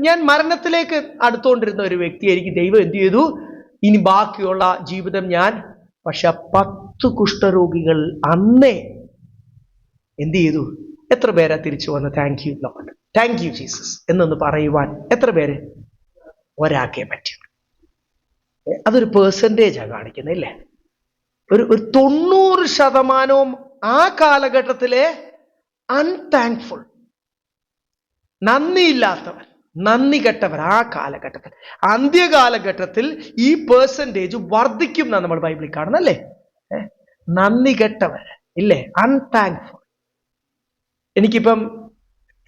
ഞാൻ മരണത്തിലേക്ക് അടുത്തുകൊണ്ടിരുന്ന ഒരു വ്യക്തി, എനിക്ക് ദൈവം എന്ത് ചെയ്തു? ഇനി ബാക്കിയുള്ള ജീവിതം പക്ഷെ 10 കുഷ്ഠരോഗികൾ അന്നേ എന്ത് ചെയ്തു? എത്ര പേരാ തിരിച്ചു വന്ന് thank you Lord, thank you Jesus എന്നൊന്ന് പറയുവാൻ എത്ര പേര്? ഒരാൾക്കേ പറ്റും. അതൊരു പെർസെൻറ്റേജാണ് കാണിക്കുന്നത്, ഇല്ലേ? ഒരു 90% ആ കാലഘട്ടത്തിലെ അൺതാങ്ക്ഫുൾ, നന്ദിയില്ലാത്തവർ, നന്ദി കെട്ടവർ ആ കാലഘട്ടത്തിൽ. അന്ത്യകാലഘട്ടത്തിൽ ഈ പെർസെൻറ്റേജ് വർദ്ധിക്കും എന്നാണ് നമ്മൾ ബൈബിളിൽ കാണുന്നല്ലേ. നന്ദി കെട്ടവർ, ഇല്ലേ? അൺതാങ്ക്ഫുൾ. എനിക്കിപ്പം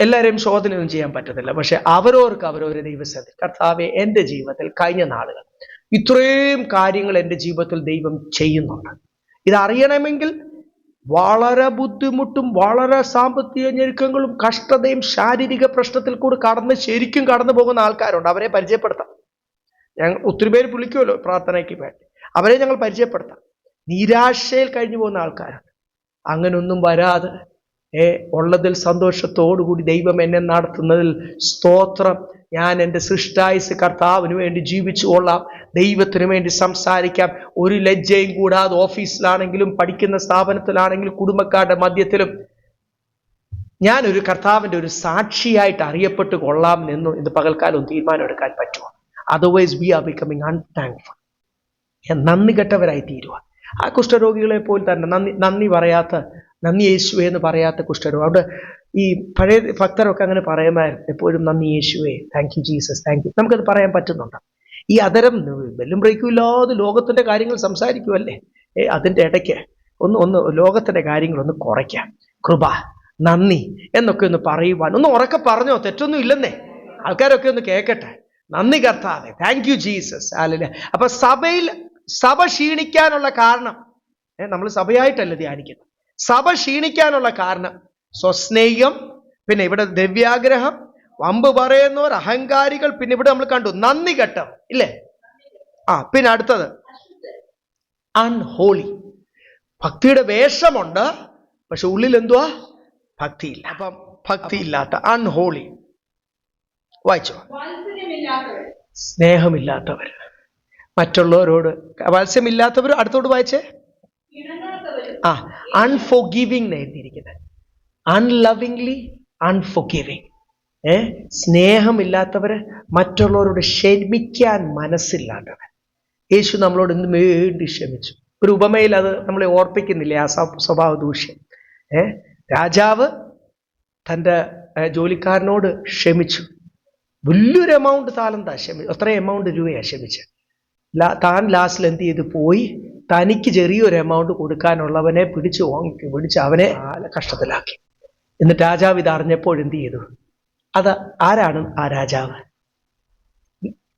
എല്ലാവരെയും ശോധനയൊന്നും ചെയ്യാൻ പറ്റത്തില്ല, പക്ഷെ അവരവരുടെ ദൈവസന്നിധി, കർത്താവേ, എൻ്റെ ജീവിതത്തിൽ കഴിഞ്ഞ നാളുകൾ ഇത്രയും കാര്യങ്ങൾ എൻ്റെ ജീവിതത്തിൽ ദൈവം ചെയ്യുന്നുണ്ട്. ഇതറിയണമെങ്കിൽ വളരെ ബുദ്ധിമുട്ടും വളരെ സാമ്പത്തിക ഞെരുക്കങ്ങളും കഷ്ടതയും ശാരീരിക പ്രശ്നത്തിൽ കൂടി ശരിക്കും കടന്നു പോകുന്ന ആൾക്കാരുണ്ട്. അവരെ പരിചയപ്പെടുത്താം. ഞങ്ങൾ ഒത്തിരി പേര് വിളിക്കുമല്ലോ പ്രാർത്ഥനയ്ക്ക് വേണ്ടി, അവരെ ഞങ്ങൾ പരിചയപ്പെടുത്താം. നിരാശയിൽ കഴിഞ്ഞു പോകുന്ന ആൾക്കാരുണ്ട്. അങ്ങനൊന്നും വരാതെ ഉള്ളതിൽ സന്തോഷത്തോടുകൂടി ദൈവം എന്നെ നടത്തുന്നതിൽ സ്തോത്രം. ഞാൻ എൻ്റെ സൃഷ്ടായുസ് കർത്താവിന് വേണ്ടി ജീവിച്ചു കൊള്ളാം, ദൈവത്തിന് വേണ്ടി സംസാരിക്കാം, ഒരു ലജ്ജയും കൂടാതെ. ഓഫീസിലാണെങ്കിലും പഠിക്കുന്ന സ്ഥാപനത്തിലാണെങ്കിലും കുടുംബക്കാരുടെ മധ്യത്തിലും ഞാനൊരു കർത്താവിൻ്റെ ഒരു സാക്ഷിയായിട്ട് അറിയപ്പെട്ട് കൊള്ളാം എന്ന് ഇത് പകൽക്കാലം തീരുമാനം എടുക്കാൻ പറ്റുമോ? Otherwise we are becoming unthankful. നന്ദി കെട്ടവരായി തീരുക. ആ കുഷ്ഠരോഗികളെ പോലെ തന്നെ നന്ദി യേശുവേ എന്ന് പറയാത്ത കുഷ്ഠരോഗം. അവിടെ ഈ പഴയ ഭക്തരൊക്കെ അങ്ങനെ പറയുമായിരുന്നു എപ്പോഴും, നന്ദി യേശുവേ, thank you Jesus, thank you. നമുക്കത് പറയാൻ പറ്റുന്നുണ്ട്. ഈ അതരം വെല്ലും ബ്രേക്കും ഇല്ലാതെ ലോകത്തിന്റെ കാര്യങ്ങൾ സംസാരിക്കുമല്ലേ, അതിൻ്റെ ഇടയ്ക്ക് ഒന്ന് ലോകത്തിന്റെ കാര്യങ്ങളൊന്ന് കുറയ്ക്കാം. കൃപ, നന്ദി എന്നൊക്കെ ഒന്ന് പറയുവാൻ ഒന്ന് ഉറക്കെ പറഞ്ഞോ, തെറ്റൊന്നും ഇല്ലെന്നേ, ആൾക്കാരൊക്കെ ഒന്ന് കേൾക്കട്ടെ. നന്ദി കർത്താവേ, താങ്ക് യു ജീസസ്, ഹല്ലേലൂയ. അപ്പൊ സഭ ക്ഷീണിക്കാനുള്ള കാരണം, നമ്മൾ സഭയായിട്ടല്ല ധ്യാനിക്കുന്നത്, സഭ ക്ഷീണിക്കാനുള്ള കാരണം സ്വസ്നേഹം, പിന്നെ ഇവിടെ ദ്രവ്യാഗ്രഹം, വമ്പ് പറയുന്നവർ, അഹങ്കാരികൾ, പിന്നെ ഇവിടെ നമ്മൾ കണ്ടു നന്ദി കെട്ടവർ, ഇല്ലേ? പിന്നെ അടുത്തത് അൺഹോളി. ഭക്തിയുടെ വേഷമുണ്ട്, പക്ഷെ ഉള്ളിൽ എന്തുവാ? ഭക്തിയില്ല. അപ്പം ഭക്തിയില്ലാത്ത അൺഹോളി. വായിച്ചോ. സ്നേഹമില്ലാത്തവർ, മറ്റുള്ളവരോട് വാത്സ്യമില്ലാത്തവർ. അടുത്തോട്ട് വായിച്ചേ. അൺഫോർഗിവിംഗ് എഴുതിയിരിക്കുന്നത്, അൺലവിംഗ്ലി അൺഫോർഗിവിംഗ്. സ്നേഹമില്ലാത്തവര്, മറ്റുള്ളവരോട് ക്ഷമിക്കാൻ മനസ്സില്ലാത്തവർ. യേശു നമ്മളോട് എന്ത് വേണ്ടി ക്ഷമിച്ചു. ഒരു ഉപമയിൽ അത് നമ്മളെ ഓർപ്പിക്കുന്നില്ലേ ആ സ്വഭാവ ദൂഷ്യം. രാജാവ് തൻ്റെ ജോലിക്കാരനോട് ക്ഷമിച്ചു. വലിയൊരു എമൗണ്ട് താലന്താ അത്ര എമൗണ്ട് രൂപയാ ക്ഷമിച്ചത്. താൻ ലാസ്റ്റിൽ എന്ത് ചെയ്ത് പോയി തനിക്ക് ചെറിയൊരു എമൗണ്ട് കൊടുക്കാനുള്ളവനെ പിടിച്ച് അവനെ കഷ്ടത്തിലാക്കി. എന്നിട്ട് രാജാവ് ഇത് അറിഞ്ഞപ്പോൾ എന്ത് ചെയ്തു? അത് ആരാണ് ആ രാജാവ്?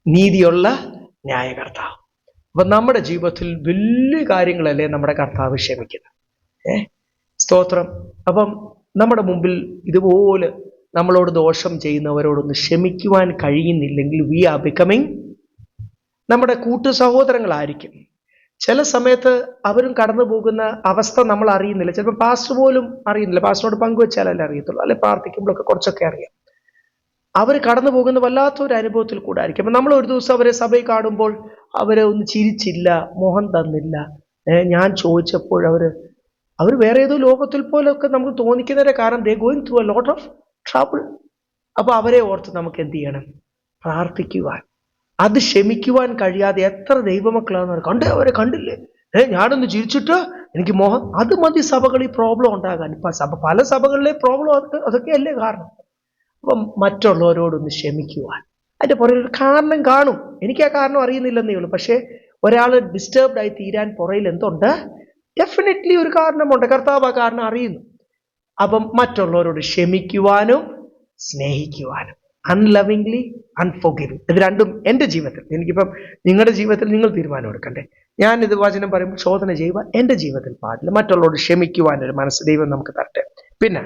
നീതിയുള്ള ന്യായകർത്താവ്. അപ്പൊ നമ്മുടെ ജീവിതത്തിൽ വലിയ കാര്യങ്ങളല്ലേ നമ്മുടെ കർത്താവ് ക്ഷമിക്കുന്നത്. സ്തോത്രം. അപ്പം നമ്മുടെ മുമ്പിൽ ഇതുപോലെ നമ്മളോട് ദോഷം ചെയ്യുന്നവരോടൊന്ന് ക്ഷമിക്കുവാൻ കഴിയുന്നില്ലെങ്കിൽ വി ആർ ബിക്കമിങ്, നമ്മുടെ കൂട്ടു സഹോദരങ്ങളായിരിക്കും. ചില സമയത്ത് അവരും കടന്നു പോകുന്ന അവസ്ഥ നമ്മൾ അറിയുന്നില്ല. ചിലപ്പോൾ പാസ്റ്റർ പോലും അറിയുന്നില്ല. പാസ്റ്ററിനോട് പങ്കുവെച്ചാലല്ലേ അറിയത്തുള്ളൂ, അല്ലെ പ്രാർത്ഥിക്കുമ്പോഴൊക്കെ കുറച്ചൊക്കെ അറിയാം. അവർ കടന്നു പോകുന്ന വല്ലാത്തൊരു അനുഭവത്തിൽ കൂടെ ആയിരിക്കും. അപ്പം നമ്മൾ ഒരു ദിവസം അവരെ സഭയിൽ കാണുമ്പോൾ അവരെ ഒന്ന് ചിരിച്ചില്ല, മോഹം തന്നില്ല. ഞാൻ ചോദിച്ചപ്പോൾ അവർ വേറെ ഏതോ ലോകത്തിൽ പോലൊക്കെ നമുക്ക് തോന്നിക്കുന്നതിന്റെ കാരണം ദേ going through a lot of trouble. അപ്പൊ അവരെ ഓർത്ത് നമുക്ക് എന്ത് ചെയ്യണം? പ്രാർത്ഥിക്കുവാൻ. അത് ക്ഷമിക്കുവാൻ കഴിയാതെ എത്ര ദൈവമക്കളാണെന്ന് കണ്ടേ, അവരെ കണ്ടില്ലേ, ഞാനൊന്ന് ചിരിച്ചിട്ട് എനിക്ക് മോഹം. അത് മതി സഭകളിൽ പ്രോബ്ലം ഉണ്ടാകാൻ. ഇപ്പൊ പല സഭകളിലെ പ്രോബ്ലം അതൊക്കെയല്ലേ കാരണം. അപ്പം മറ്റുള്ളവരോടൊന്ന് ക്ഷമിക്കുവാൻ. അതിന്റെ പുറകിൽ ഒരു കാരണം കാണും. എനിക്ക് ആ കാരണം അറിയുന്നില്ലെന്നേ ഉള്ളൂ. പക്ഷേ ഒരാൾ ഡിസ്റ്റർബ്ഡ് ആയി തീരാൻ പുറകിൽ എന്തുണ്ട്? ഡെഫിനറ്റ്ലി ഒരു കാരണമുണ്ട്. കർത്താവ് ആ കാരണം അറിയുന്നു. അപ്പം മറ്റുള്ളവരോട് ക്ഷമിക്കുവാനും സ്നേഹിക്കുവാനും, അൺലവിംഗ്ലി അൺഫോർഗിവിംഗ്, ഇത് രണ്ടും എൻ്റെ ജീവിതത്തിൽ, എനിക്കിപ്പം നിങ്ങളുടെ ജീവിതത്തിൽ നിങ്ങൾ തീരുമാനം എടുക്കണ്ടേ. ഞാൻ ഇത് വചനം പറയുമ്പോൾ ശോധന ചെയ്യുവാൻ എൻ്റെ ജീവിതത്തിൽ പാടില്ല. മറ്റുള്ളവരോട് ക്ഷമിക്കുവാനൊരു മനസ്സ് ദൈവം നമുക്ക് തരട്ടെ. പിന്നെ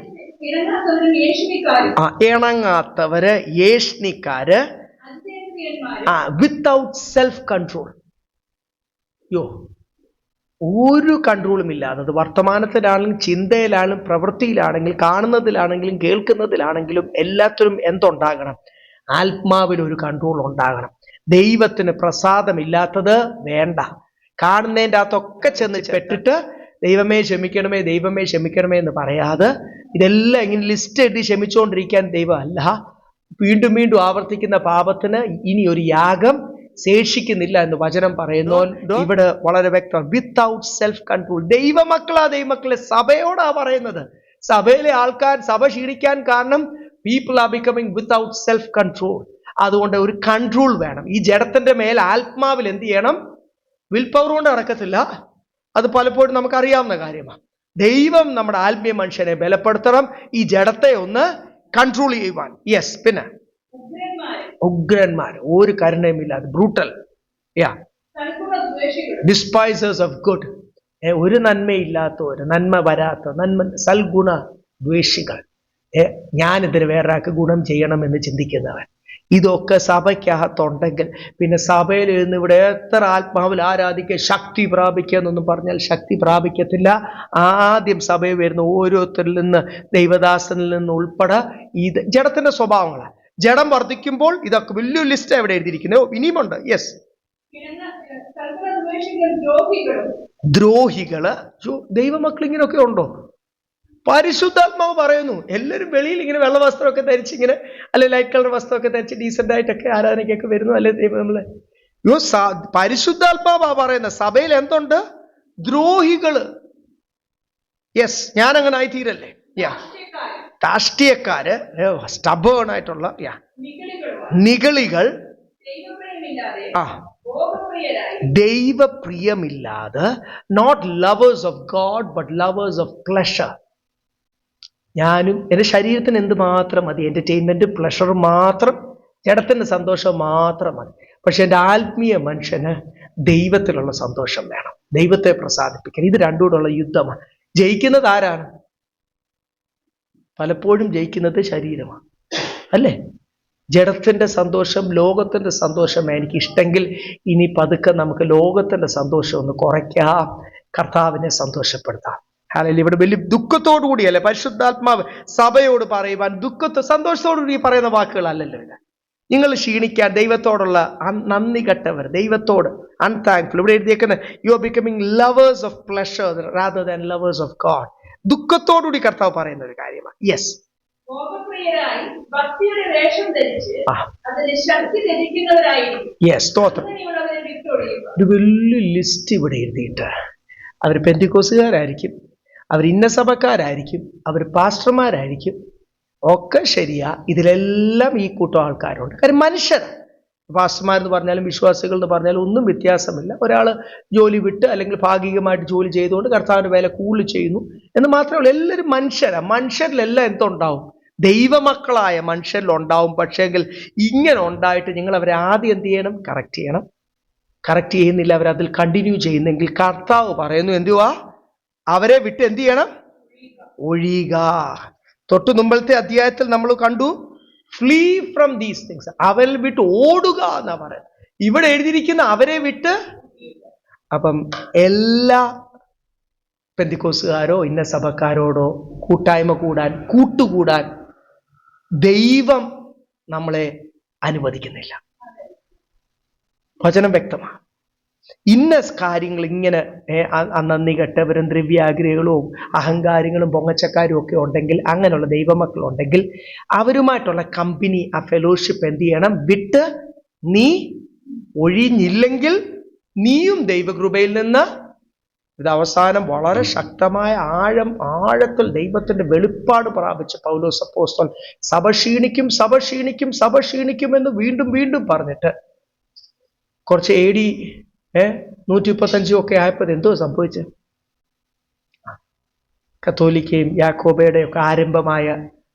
ഇണങ്ങാത്തവര്, ഏഷ്ണിക്കാര്, വിത്തൗട്ട് സെൽഫ് കൺട്രോൾ. ഒരു കൺട്രോളും ഇല്ലാതെ, അത് വർത്തമാനത്തിലാണെങ്കിലും ചിന്തയിലാണെങ്കിലും പ്രവൃത്തിയിലാണെങ്കിലും കാണുന്നതിലാണെങ്കിലും കേൾക്കുന്നതിലാണെങ്കിലും എല്ലാത്തിലും എന്തുണ്ടാകണം? ആത്മാവിനൊരു കൺട്രോൾ ഉണ്ടാകണം. ദൈവത്തിന് പ്രസാദമില്ലാത്തത് വേണ്ട. കാണുന്നതിൻ്റെ അകത്തൊക്കെ ചെന്ന് പെട്ടിട്ട് ദൈവമേ ക്ഷമിക്കണമേ, ദൈവമേ ക്ഷമിക്കണമേ എന്ന് പറയാതെ ഇതെല്ലാം ഇങ്ങനെ ലിസ്റ്റ് എഴുതി ക്ഷമിച്ചുകൊണ്ടിരിക്കാൻ ദൈവം അല്ല. വീണ്ടും വീണ്ടും ആവർത്തിക്കുന്ന പാപത്തിന് ഇനി ഒരു യാഗം ശേഷിക്കുന്നില്ല എന്ന് വചനം പറയുന്നു. ഇവിടെ വളരെ വ്യക്തം, വിത്തൗട്ട് സെൽഫ് കൺട്രോൾ. ദൈവമക്കളെ സഭയോടാ പറയുന്നത്. സഭയിലെ ആൾക്കാർ സഭ ക്ഷീണിക്കാൻ കാരണം people are becoming without self control. അതുകൊണ്ട് ഒരു കൺട്രോൾ വേണം. ഈ ജഡത്തിന്റെ മേൽ ആത്മാവിൽ എന്ത് ചെയ്യണം? വിൽ പവർ കൊണ്ട് നടക്കത്തില്ല. അത് പലപ്പോഴും നമുക്കറിയാവുന്ന കാര്യമാണ്. ദൈവം നമ്മുടെ ആത്മീയ മനുഷ്യനെ ബലപ്പെടുത്തണം, ഈ ജഡത്തെ ഒന്ന് കൺട്രോൾ ചെയ്യുവാൻ. യെസ്. പിന്നെ ഉഗ്രന്മാർ, ഒരു കരുണയുമില്ലാതെ, ബ്രൂട്ടൽ, ഡിസ്പൈസേഴ്സ് ഓഫ് ഗുഡ്, ഒരു നന്മയില്ലാത്തവര്, നന്മ വരാത്ത, സൽഗുണ ദ്വേഷികൾ, ഞാനിതിന് വേറൊരാൾക്ക് ഗുണം ചെയ്യണമെന്ന് ചിന്തിക്കുന്നവൻ. ഇതൊക്കെ സഭയ്ക്കകത്തുണ്ടെങ്കിൽ പിന്നെ സഭയിൽ ഇരുന്ന് ഇവിടെ എത്ര ആത്മാവിൽ ആരാധിക്കുക, ശക്തി പ്രാപിക്കുക എന്നൊന്നും പറഞ്ഞാൽ ശക്തി പ്രാപിക്കത്തില്ല. ആദ്യം സഭയിൽ വരുന്ന ഓരോരുത്തരിൽ നിന്ന്, ദൈവദാസനിൽ നിന്ന് ഉൾപ്പെടെ ഇത് ജഡത്തിന്റെ സ്വഭാവങ്ങളാണ്. ജഡം വർദ്ധിക്കുമ്പോൾ ഇതൊക്കെ വലിയ ലിസ്റ്റ് എവിടെ എഴുതിയിരിക്കുന്നത്? ഇനിയുമുണ്ട്. യെസ്. ദ്രോഹികള്. ദൈവമക്കൾ ഇങ്ങനെയൊക്കെ ഉണ്ടോ? പരിശുദ്ധാത്മാവ് പറയുന്നു, എല്ലാവരും വെളിയിൽ ഇങ്ങനെ വെള്ള വസ്ത്രമൊക്കെ ധരിച്ച് ഇങ്ങനെ, അല്ലെ ലൈറ്റ് കളർ വസ്ത്രമൊക്കെ ധരിച്ച് ഡീസന്റ് ആയിട്ടൊക്കെ ആരാധനയ്ക്കൊക്കെ വരുന്നു, അല്ലെ നമ്മളെ പരിശുദ്ധാത്മാവാ പറയുന്നത്. സഭയിൽ എന്തുണ്ട്? ദ്രോഹികള്. യെസ്. ഞാൻ അങ്ങനെ ആയിത്തീരല്ലേ? രാഷ്ട്രീയക്കാര്, സ്റ്റബേൺ ആയിട്ടുള്ള നിഗളികൾ, ദൈവപ്രിയമില്ലാതെ, not lovers of God but lovers of pleasure. ഞാനും എൻ്റെ ശരീരത്തിന് എന്ത് മാത്രം മതി? എൻ്റർടൈൻമെൻറ്റും പ്ലഷറും മാത്രം, ജഡത്തിൻ്റെ സന്തോഷം മാത്രം മതി. പക്ഷെ എൻ്റെ ആത്മീയ മനുഷ്യന് ദൈവത്തിലുള്ള സന്തോഷം വേണം, ദൈവത്തെ പ്രസാദിപ്പിക്കണം. ഇത് രണ്ടും കൂടെയുള്ള യുദ്ധമാണ്. ജയിക്കുന്നത് ആരാണ്? പലപ്പോഴും ജയിക്കുന്നത് ശരീരമാണ്, അല്ലേ? ജഡത്തിൻ്റെ സന്തോഷം, ലോകത്തിൻ്റെ സന്തോഷം എനിക്കിഷ്ടമെങ്കിൽ ഇനി പതുക്കെ നമുക്ക് ലോകത്തിൻ്റെ സന്തോഷം ഒന്ന് കുറയ്ക്കാം, കർത്താവിനെ സന്തോഷപ്പെടുത്താം. അല്ലെങ്കിൽ ഇവിടെ വലിയ ദുഃഖത്തോടു കൂടിയല്ലേ പരിശുദ്ധാത്മാവ് സഭയോട് പറയുവാൻ, സന്തോഷത്തോടു കൂടി പറയുന്ന വാക്കുകളല്ലല്ലോ ഇത്. നിങ്ങൾ ക്ഷീണിക്കാൻ, ദൈവത്തോടുള്ള നന്ദി കെട്ടവർ, ദൈവത്തോട് അൺതാങ്ക്ഫുൾ. ഇവിടെ എഴുതിയേക്കുന്ന you are becoming lovers of pleasure rather than lovers of God. ദുഃഖത്തോടുകൂടി കർത്താവ് പറയുന്ന ഒരു കാര്യമാണ്. യെസ്. യെസ്. സ്തോത്രം. ഒരു വലിയ ലിസ്റ്റ് ഇവിടെ എഴുതിയിട്ട്, അവർ പെന്തിക്കോസുകാരായിരിക്കും, അവർ ഇന്ന സഭക്കാരായിരിക്കും, അവർ പാസ്റ്റർമാരായിരിക്കും, ഒക്കെ ശരിയാ. ഇതിലെല്ലാം ഈ കൂട്ടം ആൾക്കാരുണ്ട്. കാര്യം മനുഷ്യരാണ്. പാസ്റ്റർമാരെന്ന് പറഞ്ഞാലും വിശ്വാസികൾ എന്ന് പറഞ്ഞാലും ഒന്നും വ്യത്യാസമില്ല. ഒരാൾ ജോലി വിട്ട് അല്ലെങ്കിൽ ഭാഗികമായിട്ട് ജോലി ചെയ്തുകൊണ്ട് കർത്താവിൻ്റെ വേല കൂടുതൽ ചെയ്യുന്നു എന്ന് മാത്രമേ ഉള്ളൂ. എല്ലാവരും മനുഷ്യരാണ്. മനുഷ്യരിലെല്ലാം എന്തുണ്ടാവും? ദൈവമക്കളായ മനുഷ്യരിലുണ്ടാവും. പക്ഷേങ്കിൽ ഇങ്ങനെ ഉണ്ടായിട്ട് നിങ്ങൾ അവരെ ആദ്യം എന്ത് ചെയ്യണം? കറക്റ്റ് ചെയ്യണം. കറക്റ്റ് ചെയ്യുന്നില്ല, അവരതിൽ കണ്ടിന്യൂ ചെയ്യുന്നെങ്കിൽ കർത്താവ് പറയുന്നു എന്തുവാ? അവരെ വിട്ട് എന്ത് ചെയ്യണം? ഒഴിയുക. തൊട്ടു മുമ്പത്തെ അധ്യായത്തിൽ നമ്മൾ കണ്ടു, ഫ്ലീ ഫ്രം ദീസ് തിങ്സ്. അവരെ വിട്ട് ഓടുക എന്നാ പറയുന്നത്. ഇവിടെ എഴുതിയിരിക്കുന്ന അവരെ വിട്ട്. അപ്പം എല്ലാ പെന്തിക്കോസുകാരോ ഇന്ന സഭക്കാരോടോ കൂട്ടായ്മ കൂട്ടുകൂടാൻ ദൈവം നമ്മളെ അനുവദിക്കുന്നില്ല. വചനം വ്യക്തമാണ്. ഇന്ന കാര്യങ്ങൾ ഇങ്ങനെ നന്ദി കെട്ടവരും ദ്രവ്യാഗ്രഹികളും അഹങ്കാരികളും പൊങ്ങച്ചക്കാരും ഒക്കെ ഉണ്ടെങ്കിൽ, അങ്ങനെയുള്ള ദൈവമക്കൾ ഉണ്ടെങ്കിൽ അവരുമായിട്ടുള്ള കമ്പനി, ആ ഫെലോഷിപ്പ് എന്ത് ചെയ്യണം? വിട്ട് നീ ഒഴിഞ്ഞില്ലെങ്കിൽ നീയും ദൈവകൃപയിൽ നിന്ന്, ഇത് അവസാനം വളരെ ശക്തമായ ആഴത്തിൽ ദൈവത്തിന്റെ വെളിപ്പാട് പ്രാപിച്ച പൗലോസ് അപ്പോസ്തലൻ സഭ ക്ഷീണിക്കും എന്ന് വീണ്ടും പറഞ്ഞിട്ട് കുറച്ച് AD 135 ഒക്കെ ആയപ്പോൾ എന്തോ സംഭവിച്ചു? കത്തോലിക്കയും യാക്കോബയുടെ ഒക്കെ ആരംഭമായ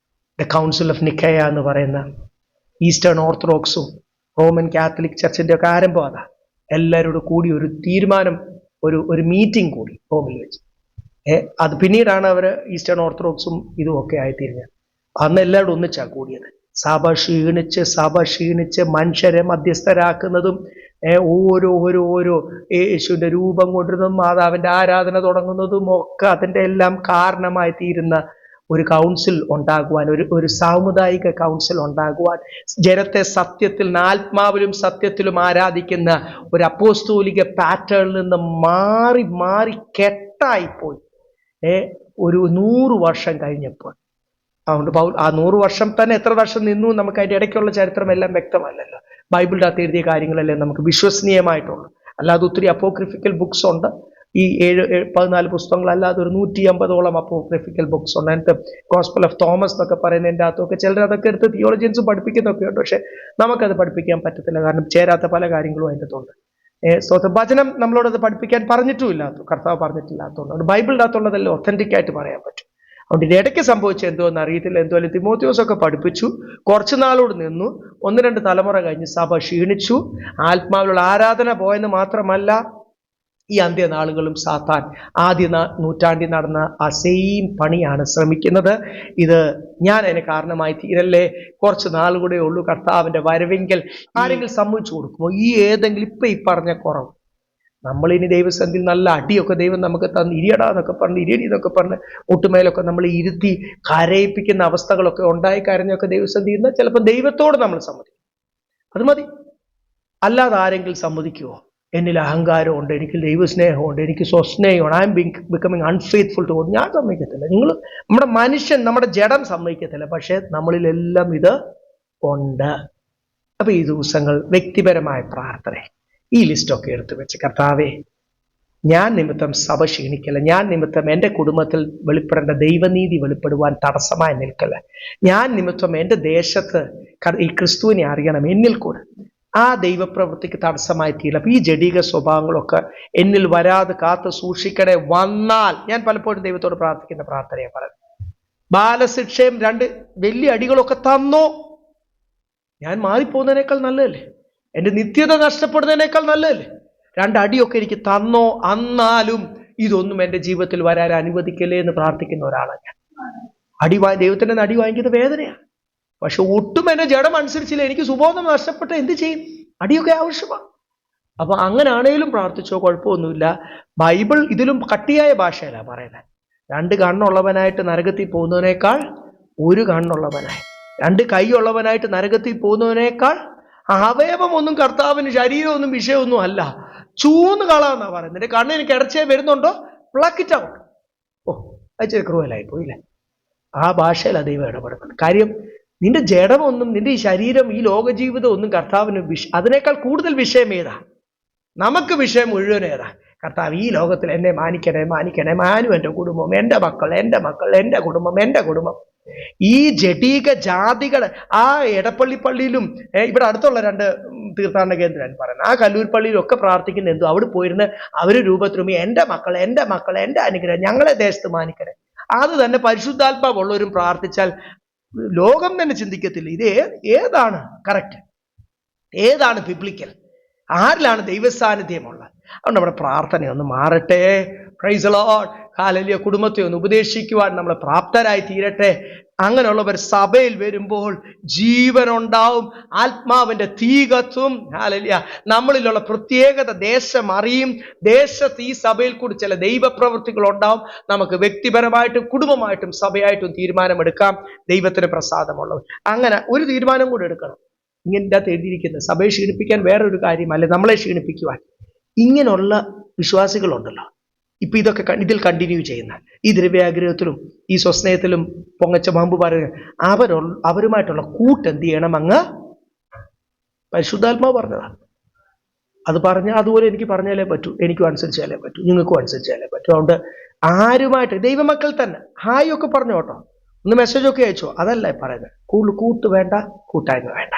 ദ കൗൺസിൽ ഓഫ് നിക്കയ എന്ന് പറയുന്ന ഈസ്റ്റേൺ ഓർത്തഡോക്സും റോമൻ കാത്തലിക് ചർച്ചിന്റെ ഒക്കെ ആരംഭം അതാ. എല്ലാവരോടും കൂടി ഒരു തീരുമാനം, ഒരു മീറ്റിംഗ് കൂടി റോമിൽ വെച്ച്. അത് പിന്നീടാണ് അവർ ഈസ്റ്റേൺ ഓർത്തഡോക്സും ഇതും ഒക്കെ ആയിത്തീരുന്നത്. അന്ന് എല്ലാവരും ഒന്നിച്ചാ കൂടിയത്. സഭ ക്ഷീണിച്ച് മനുഷ്യരെ മധ്യസ്ഥരാക്കുന്നതും ഓരോ യേശുവിന്റെ രൂപം കൊണ്ടിരുന്നതും മാതാവിന്റെ ആരാധന തുടങ്ങുന്നതും ഒക്കെ അതിൻ്റെ എല്ലാം കാരണമായി തീരുന്ന ഒരു കൗൺസിൽ ഉണ്ടാകുവാൻ, ഒരു സാമുദായിക കൗൺസിൽ ഉണ്ടാകുവാൻ, ജനത്തെ സത്യത്തിൽ, ആത്മാവിലും സത്യത്തിലും ആരാധിക്കുന്ന ഒരു അപ്പോസ്തോലിക പാറ്റേണിൽ നിന്ന് മാറി കെട്ടായിപ്പോയി ഒരു 100 വർഷം കഴിഞ്ഞപ്പോൾ. അതുകൊണ്ട് ആ 100 വർഷം തന്നെ എത്ര വർഷം നിന്നു നമുക്ക് അതിൻ്റെ ഇടയ്ക്കുള്ള ചരിത്രം എല്ലാം വ്യക്തമല്ലല്ലോ. ബൈബിളിൻ്റെ അകത്ത് എഴുതിയ കാര്യങ്ങളല്ലേ നമുക്ക് വിശ്വസനീയമായിട്ടുള്ളൂ. അല്ലാതെ ഒത്തിരി അപ്പോക്രിഫിക്കൽ ബുക്സ് ഉണ്ട്. ഈ 14 പുസ്തകങ്ങളല്ലാതെ ഒരു 150ഓളം അപ്പോക്രിഫിക്കൽ ബുക്സ് ഉണ്ട്. അതിനകത്ത് ഗോസ്പൽ ഓഫ് തോമസ് എന്നൊക്കെ പറയുന്നതിൻ്റെ അകത്തൊക്കെ ചിലർ അതൊക്കെ എടുത്ത് തിയോളജിയൻസ് പഠിപ്പിക്കുന്നൊക്കെ ഉണ്ട്. പക്ഷെ നമുക്കത് പഠിപ്പിക്കാൻ പറ്റത്തില്ല, കാരണം ചേരാത്ത പല കാര്യങ്ങളും അതിൻ്റെ അകത്തുണ്ട്. വചനം നമ്മളോടത് പഠിപ്പിക്കാൻ പറഞ്ഞിട്ടുമില്ലാത്ത, കർത്താവ് പറഞ്ഞിട്ടില്ലാത്തതുകൊണ്ട് ബൈബിളിൻ്റെ അകത്തുള്ളതെല്ലാം ഒത്തന്റിക് ആയിട്ട് പറയാൻ പറ്റും. അതുകൊണ്ട് ഇതിനിടയ്ക്ക് സംഭവിച്ച എന്തോ എന്ന് അറിയത്തില്ല. എന്തുമായാലും തിമോത്തിയോസൊക്കെ പഠിപ്പിച്ചു, കുറച്ചു നാളോട് നിന്നു. 1-2 തലമുറ കഴിഞ്ഞ് സഭ ക്ഷീണിച്ചു. ആത്മാവിലുള്ള ആരാധന പോയെന്ന് മാത്രമല്ല, ഈ അന്ത്യനാളുകളും സാത്താൻ ആദ്യ നൂറ്റാണ്ടിൽ നടന്ന ആ സെയിം പണിയാണ് ശ്രമിക്കുന്നത്. ഇത് ഞാൻ അതിന് കാരണമായി തീരല്ലേ, കുറച്ച് നാളുകൂടെ ഉള്ളൂ കർത്താവിന്റെ വരവെങ്കിൽ ആരെങ്കിലും സമ്മതിച്ചു കൊടുക്കുമോ? ഏതെങ്കിലും ഇപ്പൊ ഈ പറഞ്ഞ കുറവ് നമ്മളിനി ദൈവസന്ധിയിൽ നല്ല അടിയൊക്കെ ദൈവം നമുക്ക് തന്ന് ഇരിയടാന്നൊക്കെ പറഞ്ഞ് ഇരിയടി എന്നൊക്കെ പറഞ്ഞ് മുട്ടുമേലൊക്കെ നമ്മൾ ഇരുത്തി കരയിപ്പിക്കുന്ന അവസ്ഥകളൊക്കെ ഉണ്ടായി കരഞ്ഞൊക്കെ ദൈവസന്ധി ഇരുന്നാൽ ചിലപ്പോൾ ദൈവത്തോട് നമ്മൾ സമ്മതിക്കും. അത് മതി. അല്ലാതെ ആരെങ്കിലും സമ്മതിക്കുമോ? എന്നിൽ അഹങ്കാരമുണ്ട്, എനിക്ക് ദൈവസ്നേഹമുണ്ട്, എനിക്ക് സ്വസ്നേഹമാണ്, I am becoming unfaithful to God, ഞാൻ സമ്മതിക്കത്തില്ല. നിങ്ങൾ നമ്മുടെ മനുഷ്യൻ, നമ്മുടെ ജഡം സമ്മതിക്കത്തില്ല. പക്ഷെ നമ്മളിലെല്ലാം ഇത് ഉണ്ട്. അപ്പൊ ഈ ദിവസങ്ങൾ വ്യക്തിപരമായ പ്രാർത്ഥന ഈ ലിസ്റ്റൊക്കെ എടുത്തു വെച്ച്, കർത്താവേ, ഞാൻ നിമിത്തം സഭ ക്ഷീണിക്കല്ല, ഞാൻ നിമിത്തം എൻ്റെ കുടുംബത്തിൽ വെളിപ്പെടേണ്ട ദൈവനീതി വെളിപ്പെടുവാൻ തടസ്സമായി നിൽക്കല്ല, ഞാൻ നിമിത്തം എൻ്റെ ദേശത്ത് ഈ ക്രിസ്തുവിനെ അറിയണം എന്നിൽ കൂടെ, ആ ദൈവപ്രവൃത്തിക്ക് തടസ്സമായി തീരില്ല. അപ്പൊ ഈ ജഡിക സ്വഭാവങ്ങളൊക്കെ എന്നിൽ വരാതെ കാത്ത് സൂക്ഷിക്കണേ. വന്നാൽ ഞാൻ പലപ്പോഴും ദൈവത്തോട് പ്രാർത്ഥിക്കുന്ന പ്രാർത്ഥനയെ പറയുന്നത്, ബാലശിക്ഷയും 2 വലിയ അടികളൊക്കെ തന്നോ, ഞാൻ മാറിപ്പോകുന്നതിനേക്കാൾ നല്ലതല്ലേ, എൻ്റെ നിത്യത നഷ്ടപ്പെടുന്നതിനേക്കാൾ നല്ലതല്ലേ, 2 അടിയൊക്കെ എനിക്ക് തന്നോ, എന്നാലും ഇതൊന്നും എൻ്റെ ജീവിതത്തിൽ വരാൻ അനുവദിക്കലേ എന്ന് പ്രാർത്ഥിക്കുന്ന ഒരാളാണ് ഞാൻ. ദൈവത്തിൻ്റെ അടി വാങ്ങിക്കുന്നത് വേദനയാണ്. പക്ഷെ ഒട്ടും എൻ്റെ ജഡം അനുസരിച്ചില്ല, എനിക്ക് സുബോധം നഷ്ടപ്പെട്ട എന്ത് ചെയ്യും? അടിയൊക്കെ ആവശ്യമാണ്. അപ്പൊ അങ്ങനാണേലും പ്രാർത്ഥിച്ചോ, കുഴപ്പമൊന്നുമില്ല. ബൈബിൾ ഇതിലും കട്ടിയായ ഭാഷയിലാണ് പറയുന്നത്. 2 കണ്ണുള്ളവനായിട്ട് നരകത്തിൽ പോകുന്നതിനേക്കാൾ 1 കണ്ണുള്ളവനായി, 2 കൈയുള്ളവനായിട്ട് നരകത്തിൽ പോകുന്നതിനേക്കാൾ, അവയവമൊന്നും കർത്താവിന് ശരീരമൊന്നും വിഷയമൊന്നും അല്ല, ചൂന്ന് കളാന്നാ പറയുന്നത്. നിന്റെ കണ്ണിന് കിടച്ചേ വരുന്നുണ്ടോ, പ്ലക്ക് ഇറ്റ് ഔട്ട്. അത് ക്രൂവലായി പോയില്ലേ? ആ ഭാഷയിൽ ദൈവം ഇടപെടുന്നുണ്ട്. കാര്യം നിന്റെ ജഡമൊന്നും, നിന്റെ ഈ ശരീരം, ഈ ലോകജീവിതം ഒന്നും കർത്താവിന് അതിനേക്കാൾ കൂടുതൽ വിഷയം ഏതാ? നമുക്ക് വിഷയം മുഴുവൻ ഏതാ? കർത്താവ്, ഈ ലോകത്തിൽ എന്നെ മാനിക്കണേ, മാനും എൻ്റെ കുടുംബം, എൻ്റെ മക്കൾ, എൻ്റെ കുടുംബം. ഈ ജഡീക ജാതികൾ ആ എടപ്പള്ളി പള്ളിയിലും ഇവിടെ അടുത്തുള്ള 2 തീർത്ഥാടന കേന്ദ്രമാണ് പറയുന്നത്, ആ കല്ലൂർ പള്ളിയിലും ഒക്കെ പ്രാർത്ഥിക്കുന്ന എന്തോ, അവിടെ പോയിരുന്ന് അവർ രൂപത്തിലും എൻ്റെ മക്കൾ, എൻ്റെ അനുഗ്രഹം, ഞങ്ങളെ ദേശത്ത് മാനിക്കണേ. അത് തന്നെ പരിശുദ്ധാത്മാവുള്ളവരും പ്രാർത്ഥിച്ചാൽ ലോകം തന്നെ ചിന്തിക്കത്തില്ല ഇത് ഏതാണ് കറക്റ്റ്, ഏതാണ് ബിബ്ലിക്കൽ, ആരിലാണ് ദൈവസാന്നിധ്യമുള്ളത്. അതുകൊണ്ട് നമ്മുടെ പ്രാർത്ഥനയൊന്ന് മാറട്ടെ. Price the Lord. ഹല്ലേലൂയ. കുടുംബത്തെ ഒന്ന് ഉപദേശിക്കുവാൻ നമ്മൾ പ്രാപ്തരായി തീരട്ടെ. അങ്ങനെയുള്ളവർ സഭയിൽ വരുമ്പോൾ ജീവനുണ്ടാവും, ആത്മാവിന്റെ തീ കത്തും. ഹല്ലേലൂയ. നമ്മളിലുള്ള പ്രത്യേകത ദേശം അറിയും. ദേശത്ത് ഈ സഭയിൽ കൂടി ചില ദൈവപ്രവൃത്തികൾ ഉണ്ടാവും. നമുക്ക് വ്യക്തിപരമായിട്ടും കുടുംബമായിട്ടും സഭയായിട്ടും തീരുമാനമെടുക്കാം. ദൈവത്തിന് പ്രസാദമുള്ളവർ അങ്ങനെ ഒരു തീരുമാനം കൂടി എടുക്കണം. ഇങ്ങനെ എഴുതിയിരിക്കുന്നത് സഭയെ ക്ഷീണിപ്പിക്കാൻ വേറൊരു കാര്യമല്ല, നമ്മളെ ക്ഷീണിപ്പിക്കുവാൻ. ഇങ്ങനെയുള്ള വിശ്വാസികളുണ്ടല്ലോ, ഇപ്പൊ ഇതൊക്കെ ഇതിൽ കണ്ടിന്യൂ ചെയ്യുന്ന ഈ ദ്രവ്യാഗ്രഹത്തിലും ഈ സ്വസ്നേഹത്തിലും പൊങ്ങച്ച മാമ്പ് പറയുക, അവരുമായിട്ടുള്ള കൂട്ട് എന്ത് ചെയ്യണം? അങ്ങ് പരിശുദ്ധാത്മാവ് പറഞ്ഞതാണ്. അത് പറഞ്ഞാൽ അതുപോലെ എനിക്ക് പറഞ്ഞാലേ പറ്റൂ, എനിക്കും അനുസരിച്ചാലേ പറ്റൂ, നിങ്ങൾക്കും അനുസരിച്ചാലേ പറ്റൂ. അതുകൊണ്ട് ആരുമായിട്ട് ദൈവമക്കൾ തന്നെ ഹായ് ഒക്കെ പറഞ്ഞു കേട്ടോ, ഒന്ന് മെസ്സേജൊക്കെ അയച്ചോ, അതല്ല പറയുന്നത്. കൂട്ട് വേണ്ട, കൂട്ടായ്മ വേണ്ട.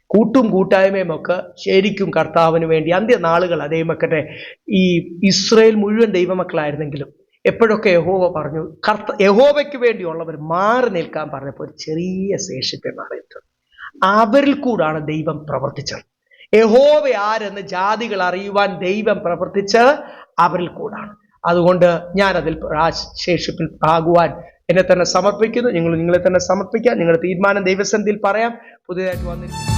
കൂട്ടും കൂട്ടായ്മയും ഒക്കെ ശരിക്കും കർത്താവിന് വേണ്ടി അന്ത്യനാളുകൾ ദൈവമക്കളുടെ ഈ ഇസ്രായേൽ മുഴുവൻ ദൈവമക്കളായിരുന്നെങ്കിലും എപ്പോഴൊക്കെ യഹോവ പറഞ്ഞു, യഹോവയ്ക്ക് വേണ്ടിയുള്ളവർ മാറി നിൽക്കാൻ പറഞ്ഞപ്പോൾ ഒരു ചെറിയ ശേഷിപ്പെ മാറിയിട്ടുണ്ട്. അവരിൽ കൂടാണ് ദൈവം പ്രവർത്തിച്ചത്. യഹോവ ആരെന്ന് ജാതികൾ അറിയുവാൻ ദൈവം പ്രവർത്തിച്ച് അവരിൽ കൂടാണ്. അതുകൊണ്ട് ഞാനതിൽ ആ ശേഷിപ്പിൽ ആകുവാൻ എന്നെ തന്നെ സമർപ്പിക്കുന്നു. നിങ്ങളെ തന്നെ സമർപ്പിക്കാം. നിങ്ങളുടെ തീരുമാനം ദൈവസന്നിധിയിൽ പറയാം. പുതിയതായിട്ട് വന്നിരിക്കുന്നു